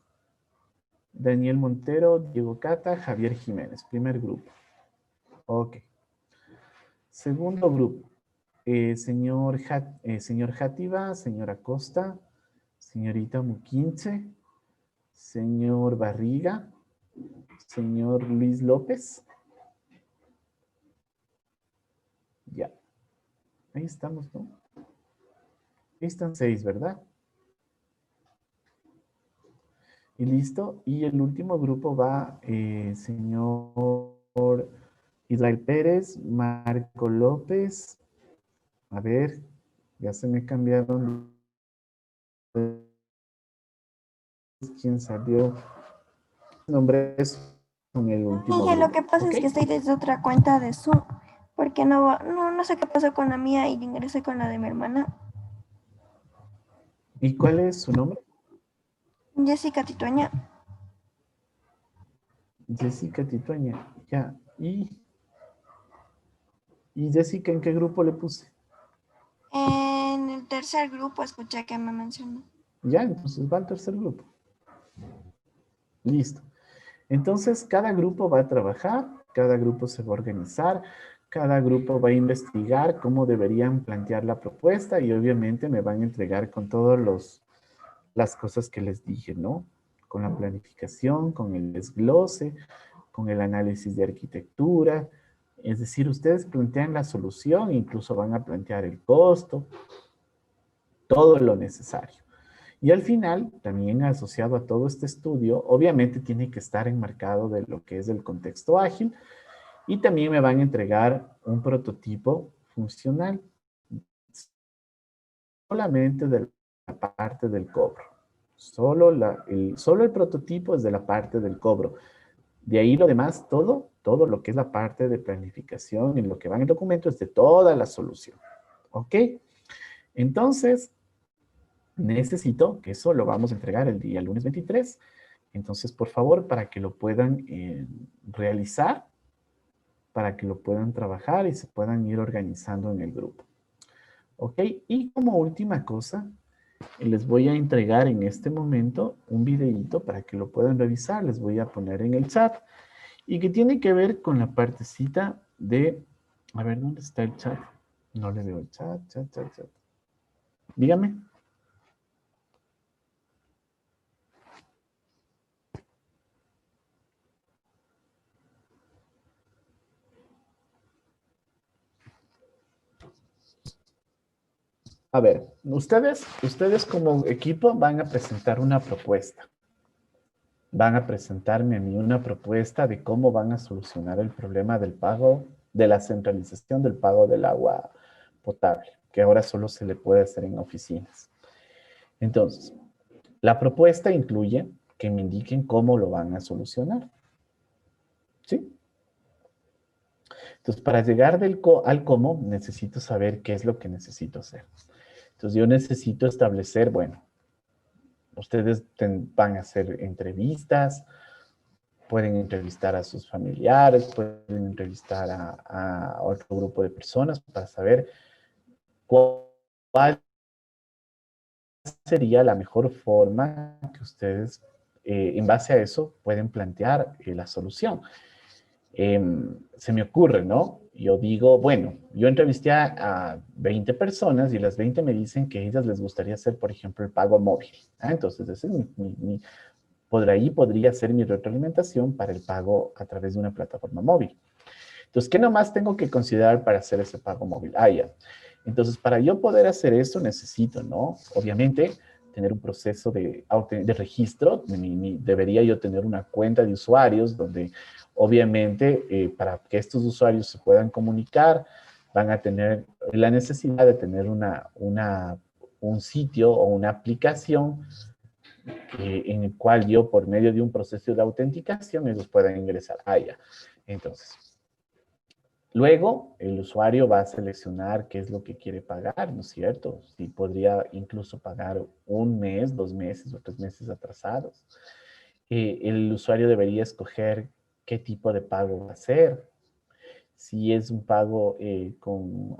Daniel Montero, Diego Cata, Javier Jiménez. Primer grupo. Ok. Segundo grupo. Señor Játiva, señora Costa, señorita Muquinche, señor Barriga, señor Luis López. Ya. Ahí estamos, ¿no? Ahí están 6, ¿verdad? Y listo. Y el último grupo va señor Israel Pérez, Marco López. A ver, ya se me cambiaron quién salió. Nombre es con el último Miguel, lo grupo, que pasa es ¿ok? que estoy desde otra cuenta de Zoom, porque no sé qué pasó con la mía y ingresé con la de mi hermana, ¿Y cuál es su nombre? Jessica Titueña. Jessica Titueña. Ya. ¿Y Jessica en qué grupo le puse? En el tercer grupo escuché que me mencionó. Ya, entonces va al tercer grupo. Listo. Entonces, cada grupo va a trabajar, cada grupo se va a organizar, cada grupo va a investigar cómo deberían plantear la propuesta y obviamente me van a entregar con todas las cosas que les dije, ¿no? Con la planificación, con el desglose, con el análisis de arquitectura. Es decir, ustedes plantean la solución, incluso van a plantear el costo, todo lo necesario. Y al final, también asociado a todo este estudio, obviamente tiene que estar enmarcado de lo que es el contexto ágil y también me van a entregar un prototipo funcional solamente de la parte del cobro. Solo el prototipo es de la parte del cobro. De ahí lo demás, todo lo que es la parte de planificación en lo que va en el documento es de toda la solución. ¿Ok? Entonces, necesito que eso lo vamos a entregar el día lunes 23. Entonces, por favor, para que lo puedan realizar, para que lo puedan trabajar y se puedan ir organizando en el grupo. ¿Ok? Y como última cosa, les voy a entregar en este momento un videíto para que lo puedan revisar. Les voy a poner en el chat y que tiene que ver con la partecita de... A ver, ¿dónde está el chat? No le veo el chat. Dígame. A ver, ustedes como equipo van a presentar una propuesta. Van a presentarme a mí una propuesta de cómo van a solucionar el problema del pago, de la centralización del pago del agua potable, que ahora solo se le puede hacer en oficinas. Entonces, la propuesta incluye que me indiquen cómo lo van a solucionar. ¿Sí? Entonces, para llegar al cómo, necesito saber qué es lo que necesito hacer. Entonces, yo necesito establecer, bueno, ustedes van a hacer entrevistas, pueden entrevistar a sus familiares, pueden entrevistar a otro grupo de personas para saber cuál sería la mejor forma que ustedes, en base a eso, pueden plantear la solución. Se me ocurre, ¿no? Yo digo, bueno, yo entrevisté a 20 personas y las 20 me dicen que a ellas les gustaría hacer, por ejemplo, el pago móvil. Entonces, ese es por ahí podría ser mi retroalimentación para el pago a través de una plataforma móvil. Entonces, ¿qué nomás tengo que considerar para hacer ese pago móvil? Ya. Entonces, para yo poder hacer eso, necesito, ¿no? Obviamente, tener un proceso de registro. Debería yo tener una cuenta de usuarios donde, obviamente, para que estos usuarios se puedan comunicar, van a tener la necesidad de tener un sitio o una aplicación en el cual yo, por medio de un proceso de autenticación, ellos puedan ingresar. Ya. Entonces, luego, el usuario va a seleccionar qué es lo que quiere pagar, ¿no es cierto? Si podría incluso pagar un mes, 2 meses o 3 meses atrasados. El usuario debería escoger qué tipo de pago va a hacer. Si es un pago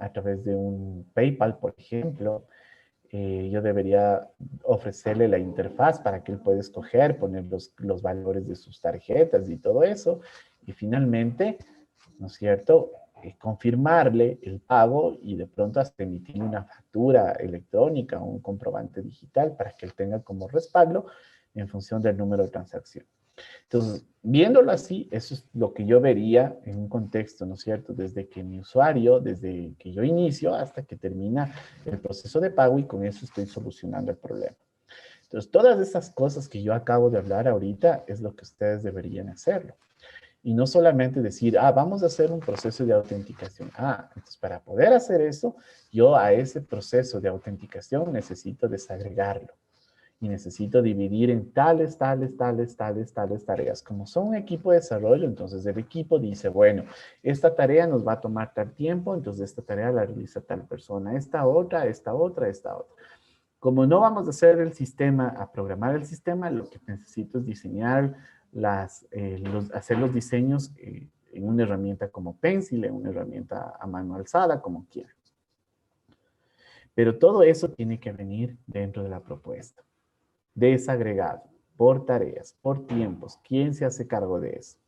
a través de un PayPal, por ejemplo, yo debería ofrecerle la interfaz para que él pueda escoger, poner los valores de sus tarjetas y todo eso. Y finalmente, ¿no es cierto?, confirmarle el pago y de pronto hasta emitir una factura electrónica o un comprobante digital para que él tenga como respaldo en función del número de transacción. Entonces, viéndolo así, eso es lo que yo vería en un contexto, ¿no es cierto? Desde que mi usuario, desde que yo inicio hasta que termina el proceso de pago y con eso estoy solucionando el problema. Entonces, todas esas cosas que yo acabo de hablar ahorita es lo que ustedes deberían hacerlo. Y no solamente decir, vamos a hacer un proceso de autenticación. Entonces para poder hacer eso, yo a ese proceso de autenticación necesito desagregarlo. y necesito dividir en tales tareas. Como son un equipo de desarrollo, entonces el equipo dice, bueno, esta tarea nos va a tomar tal tiempo, entonces esta tarea la realiza tal persona, esta otra. Como no vamos a hacer el sistema, a programar el sistema, lo que necesito es diseñar hacer los diseños en una herramienta como Pencil, en una herramienta a mano alzada, como quieran. Pero todo eso tiene que venir dentro de la propuesta. Desagregado, por tareas, por tiempos. ¿Quién se hace cargo de eso?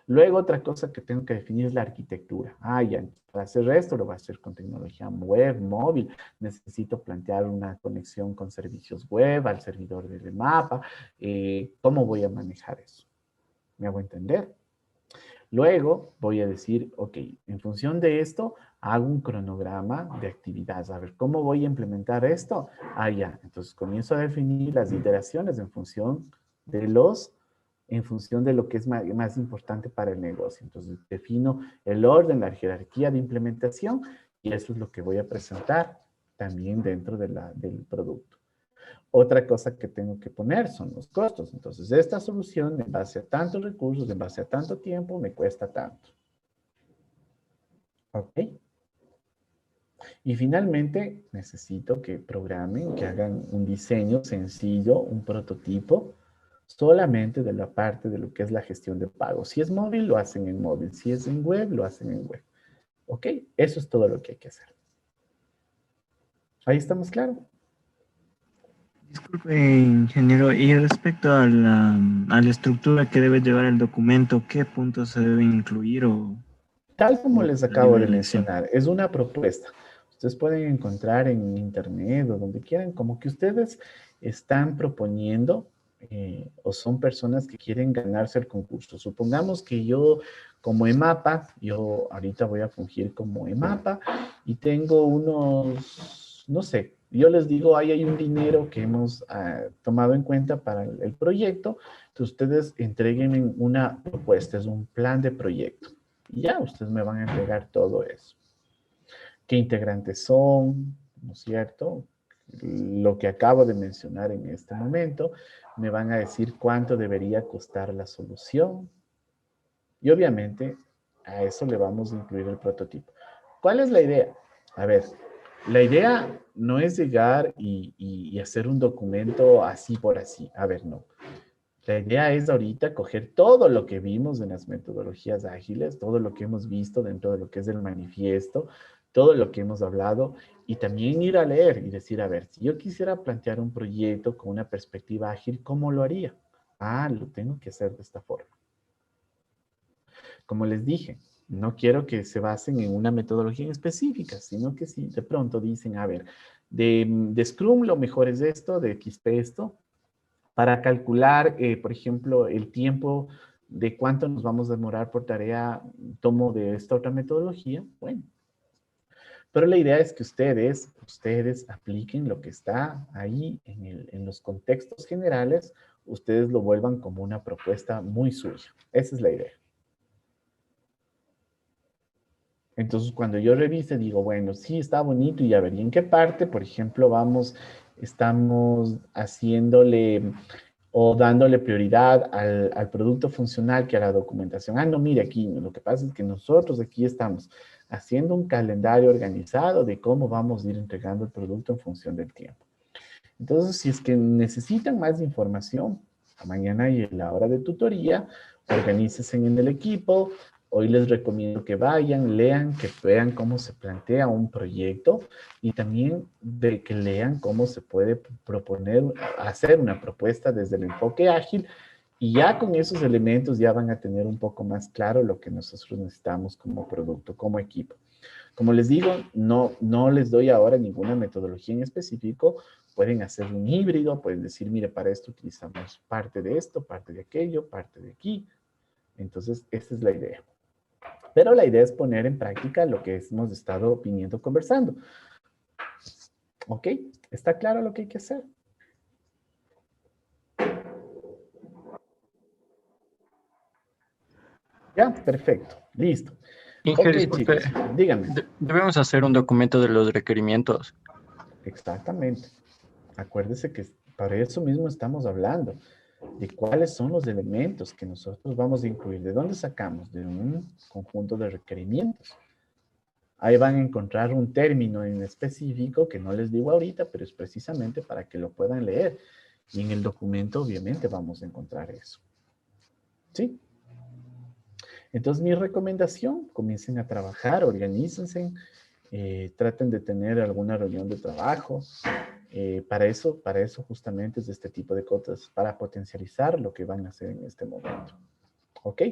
Luego, otra cosa que tengo que definir es la arquitectura. Ya, para hacer esto lo voy a hacer con tecnología web, móvil. Necesito plantear una conexión con servicios web, al servidor del mapa. ¿Cómo voy a manejar eso? ¿Me hago entender? Luego voy a decir, ok, en función de esto, hago un cronograma de actividades. A ver, ¿cómo voy a implementar esto? Ya. Entonces comienzo a definir las iteraciones en función de lo que es más importante para el negocio. Entonces defino el orden, la jerarquía de implementación y eso es lo que voy a presentar también dentro del producto. Otra cosa que tengo que poner son los costos. Entonces, esta solución en base a tantos recursos, en base a tanto tiempo, me cuesta tanto. ¿Ok? Y finalmente, necesito que programen, que hagan un diseño sencillo, un prototipo, solamente de la parte de lo que es la gestión de pagos. Si es móvil, lo hacen en móvil. Si es en web, lo hacen en web. ¿Ok? Eso es todo lo que hay que hacer. ¿Ahí estamos claros? Disculpe, ingeniero, y respecto a la estructura que debe llevar el documento, ¿qué puntos se deben incluir o...? Tal como les acabo de mencionar, es una propuesta. Ustedes pueden encontrar en internet o donde quieran, como que ustedes están proponiendo o son personas que quieren ganarse el concurso. Supongamos que yo, como EMAPA, yo ahorita voy a fungir como EMAPA y tengo unos, no sé, yo les digo, ahí hay un dinero que hemos tomado en cuenta para el proyecto, entonces ustedes entreguen una propuesta, es un plan de proyecto. Y ya, ustedes me van a entregar todo eso. ¿Qué integrantes son? ¿No es cierto? Lo que acabo de mencionar en este momento. Me van a decir cuánto debería costar la solución. Y obviamente, a eso le vamos a incluir el prototipo. ¿Cuál es la idea? A ver, la idea no es llegar y hacer un documento así por así. A ver, no. La idea es ahorita coger todo lo que vimos en las metodologías ágiles, todo lo que hemos visto dentro de lo que es el manifiesto, todo lo que hemos hablado y también ir a leer y decir, a ver, si yo quisiera plantear un proyecto con una perspectiva ágil, ¿cómo lo haría? Lo tengo que hacer de esta forma. Como les dije, no quiero que se basen en una metodología en específica, sino que si de pronto dicen, a ver, de Scrum lo mejor es esto, de XP esto, para calcular, por ejemplo, el tiempo de cuánto nos vamos a demorar por tarea, tomo de esta otra metodología, bueno. Pero la idea es que ustedes apliquen lo que está ahí en los contextos generales, ustedes lo vuelvan como una propuesta muy suya. Esa es la idea. Entonces, cuando yo revise, digo, bueno, sí, está bonito y a ver, ¿y en qué parte, por ejemplo, estamos haciéndole o dándole prioridad al producto funcional que a la documentación? No, mire, aquí lo que pasa es que nosotros aquí estamos haciendo un calendario organizado de cómo vamos a ir entregando el producto en función del tiempo. Entonces, si es que necesitan más información, mañana y en la hora de tutoría, organícense en el equipo. Hoy les recomiendo que vayan, lean, que vean cómo se plantea un proyecto y también de que lean cómo se puede proponer, hacer una propuesta desde el enfoque ágil y ya con esos elementos ya van a tener un poco más claro lo que nosotros necesitamos como producto, como equipo. Como les digo, no les doy ahora ninguna metodología en específico. Pueden hacer un híbrido, pueden decir, mire, para esto utilizamos parte de esto, parte de aquello, parte de aquí. Entonces, esa es la idea. Pero la idea es poner en práctica lo que hemos estado viniendo conversando. ¿Ok? ¿Está claro lo que hay que hacer? Ya, perfecto. Listo. Inge, Ok, disculpe, chicos, díganme. Debemos hacer un documento de los requerimientos. Exactamente. Acuérdese que Para eso mismo estamos hablando, de cuáles son los elementos que nosotros vamos a incluir. ¿De dónde sacamos? De un conjunto de requerimientos. Ahí van a encontrar un término en específico que no les digo ahorita, pero es precisamente para que lo puedan leer. Y en el documento, obviamente, vamos a encontrar eso. ¿Sí? Entonces, mi recomendación, comiencen a trabajar, organícense, traten de tener alguna reunión de trabajo. Para eso justamente es este tipo de cosas, para potencializar lo que van a hacer en este momento. ¿Ok?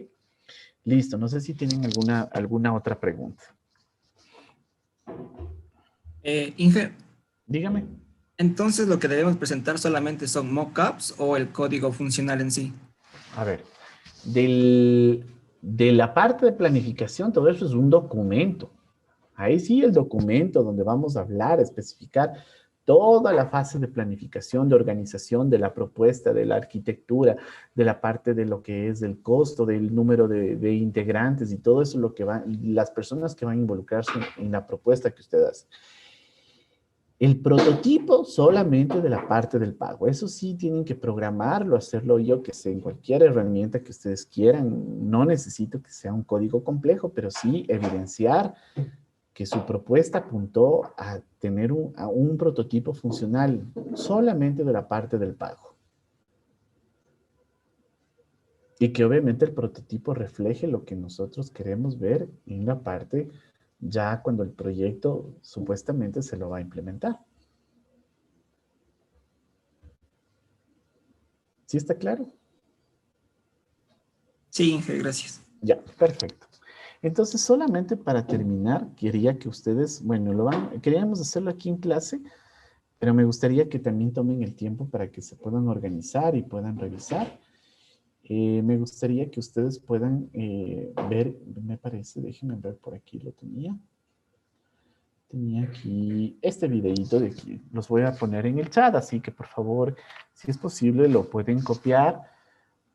Listo. No sé si tienen alguna otra pregunta. Inge, Dígame. entonces lo que debemos presentar solamente son mockups o el código funcional en sí. A ver, de la parte de planificación, todo eso es un documento. Ahí sí el documento donde vamos a hablar, especificar toda la fase de planificación, de organización, de la propuesta, de la arquitectura, de la parte de lo que es el costo, del número de integrantes y todo eso, las personas que van a involucrarse en la propuesta que usted hace. El prototipo solamente de la parte del pago. Eso sí tienen que programarlo, hacerlo yo que sé, en cualquier herramienta que ustedes quieran. No necesito que sea un código complejo, pero sí evidenciar que su propuesta apuntó a tener un prototipo funcional solamente de la parte del pago. Y que obviamente el prototipo refleje lo que nosotros queremos ver en la parte ya cuando el proyecto supuestamente se lo va a implementar. ¿Sí está claro? Sí, Inge, gracias. Ya, perfecto. Entonces, solamente para terminar, quería que ustedes, bueno, queríamos hacerlo aquí en clase, pero me gustaría que también tomen el tiempo para que se puedan organizar y puedan revisar. Me gustaría que ustedes puedan ver, me parece, déjenme ver por aquí, lo tenía. Tenía aquí este videíto de aquí. Los voy a poner en el chat, así que por favor, si es posible, lo pueden copiar.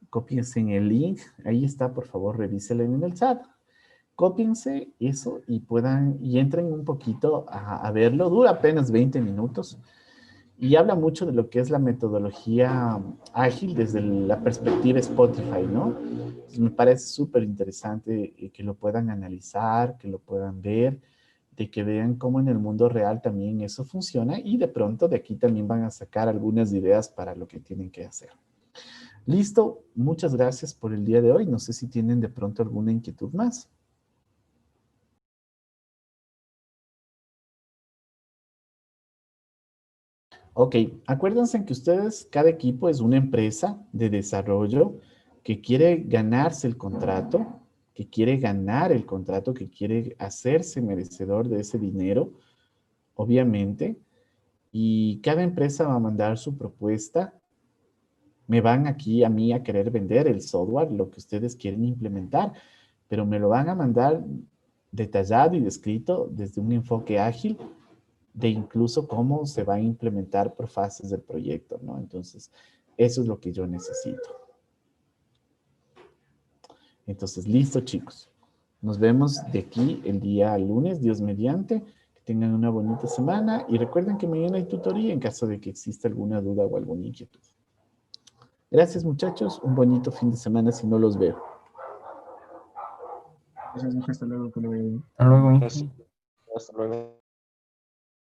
Cópiense en el link. Ahí está, por favor, revísenlo en el chat. Cópiense eso y entren un poquito a verlo. Dura apenas 20 minutos. Y habla mucho de lo que es la metodología ágil desde la perspectiva Spotify, ¿no? Entonces, me parece súper interesante que lo puedan analizar, que lo puedan ver, de que vean cómo en el mundo real también eso funciona y de pronto de aquí también van a sacar algunas ideas para lo que tienen que hacer. Listo, muchas gracias por el día de hoy. No sé si tienen de pronto alguna inquietud más. Ok, acuérdense que ustedes, cada equipo es una empresa de desarrollo que quiere ganarse el contrato, que quiere ganar el contrato, que quiere hacerse merecedor de ese dinero, obviamente, y cada empresa va a mandar su propuesta. Me van aquí a mí a querer vender el software, lo que ustedes quieren implementar, pero me lo van a mandar detallado y descrito desde un enfoque ágil de incluso cómo se va a implementar por fases del proyecto, ¿no? Entonces, eso es lo que yo necesito. Entonces, listo, chicos. Nos vemos de aquí el día lunes, Dios mediante. Que tengan una bonita semana y recuerden que mañana hay tutoría en caso de que exista alguna duda o alguna inquietud. Gracias, muchachos. Un bonito fin de semana si no los veo. Gracias, Inge, hasta luego, que lo vea bien. Hasta luego. Hasta luego.